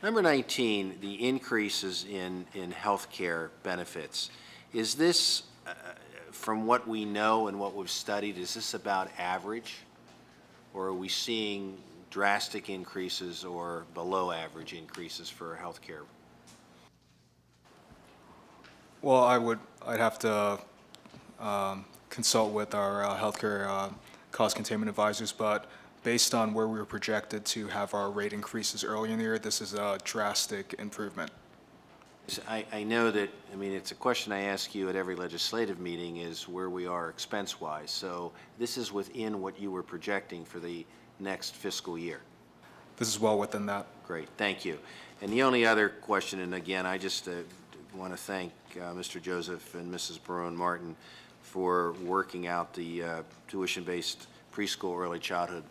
F: Number 19, the increases in health care benefits. Is this, from what we know and what we've studied, is this about average? Or are we seeing drastic increases or below average increases for health care?
P: Well, I'd have to consult with our healthcare cost containment advisors, but based on where we were projected to have our rate increases early in the year, this is a drastic improvement.
F: I know that, I mean, it's a question I ask you at every legislative meeting, is where we are expense-wise. So this is within what you were projecting for the next fiscal year.
P: This is well within that.
F: Great, thank you. And the only other question, and again, I just want to thank Mr. Joseph and Mrs. Barone Martin for working out the tuition-based preschool early childhood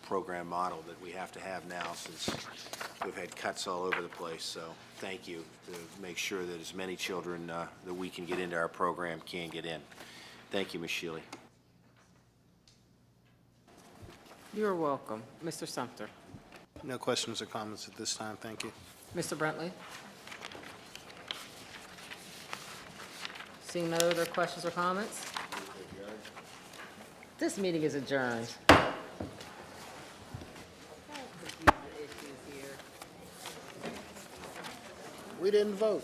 F: program model that we have to have now, since we've had cuts all over the place. So thank you to make sure that as many children that we can get into our program can get in. Thank you, Ms. Shealy.
H: You're welcome. Mr. Sumter.
I: No questions or comments at this time. Thank you.
H: Mr. Brentley. Seeing no other questions or comments? This meeting is adjourned.
I: We didn't vote.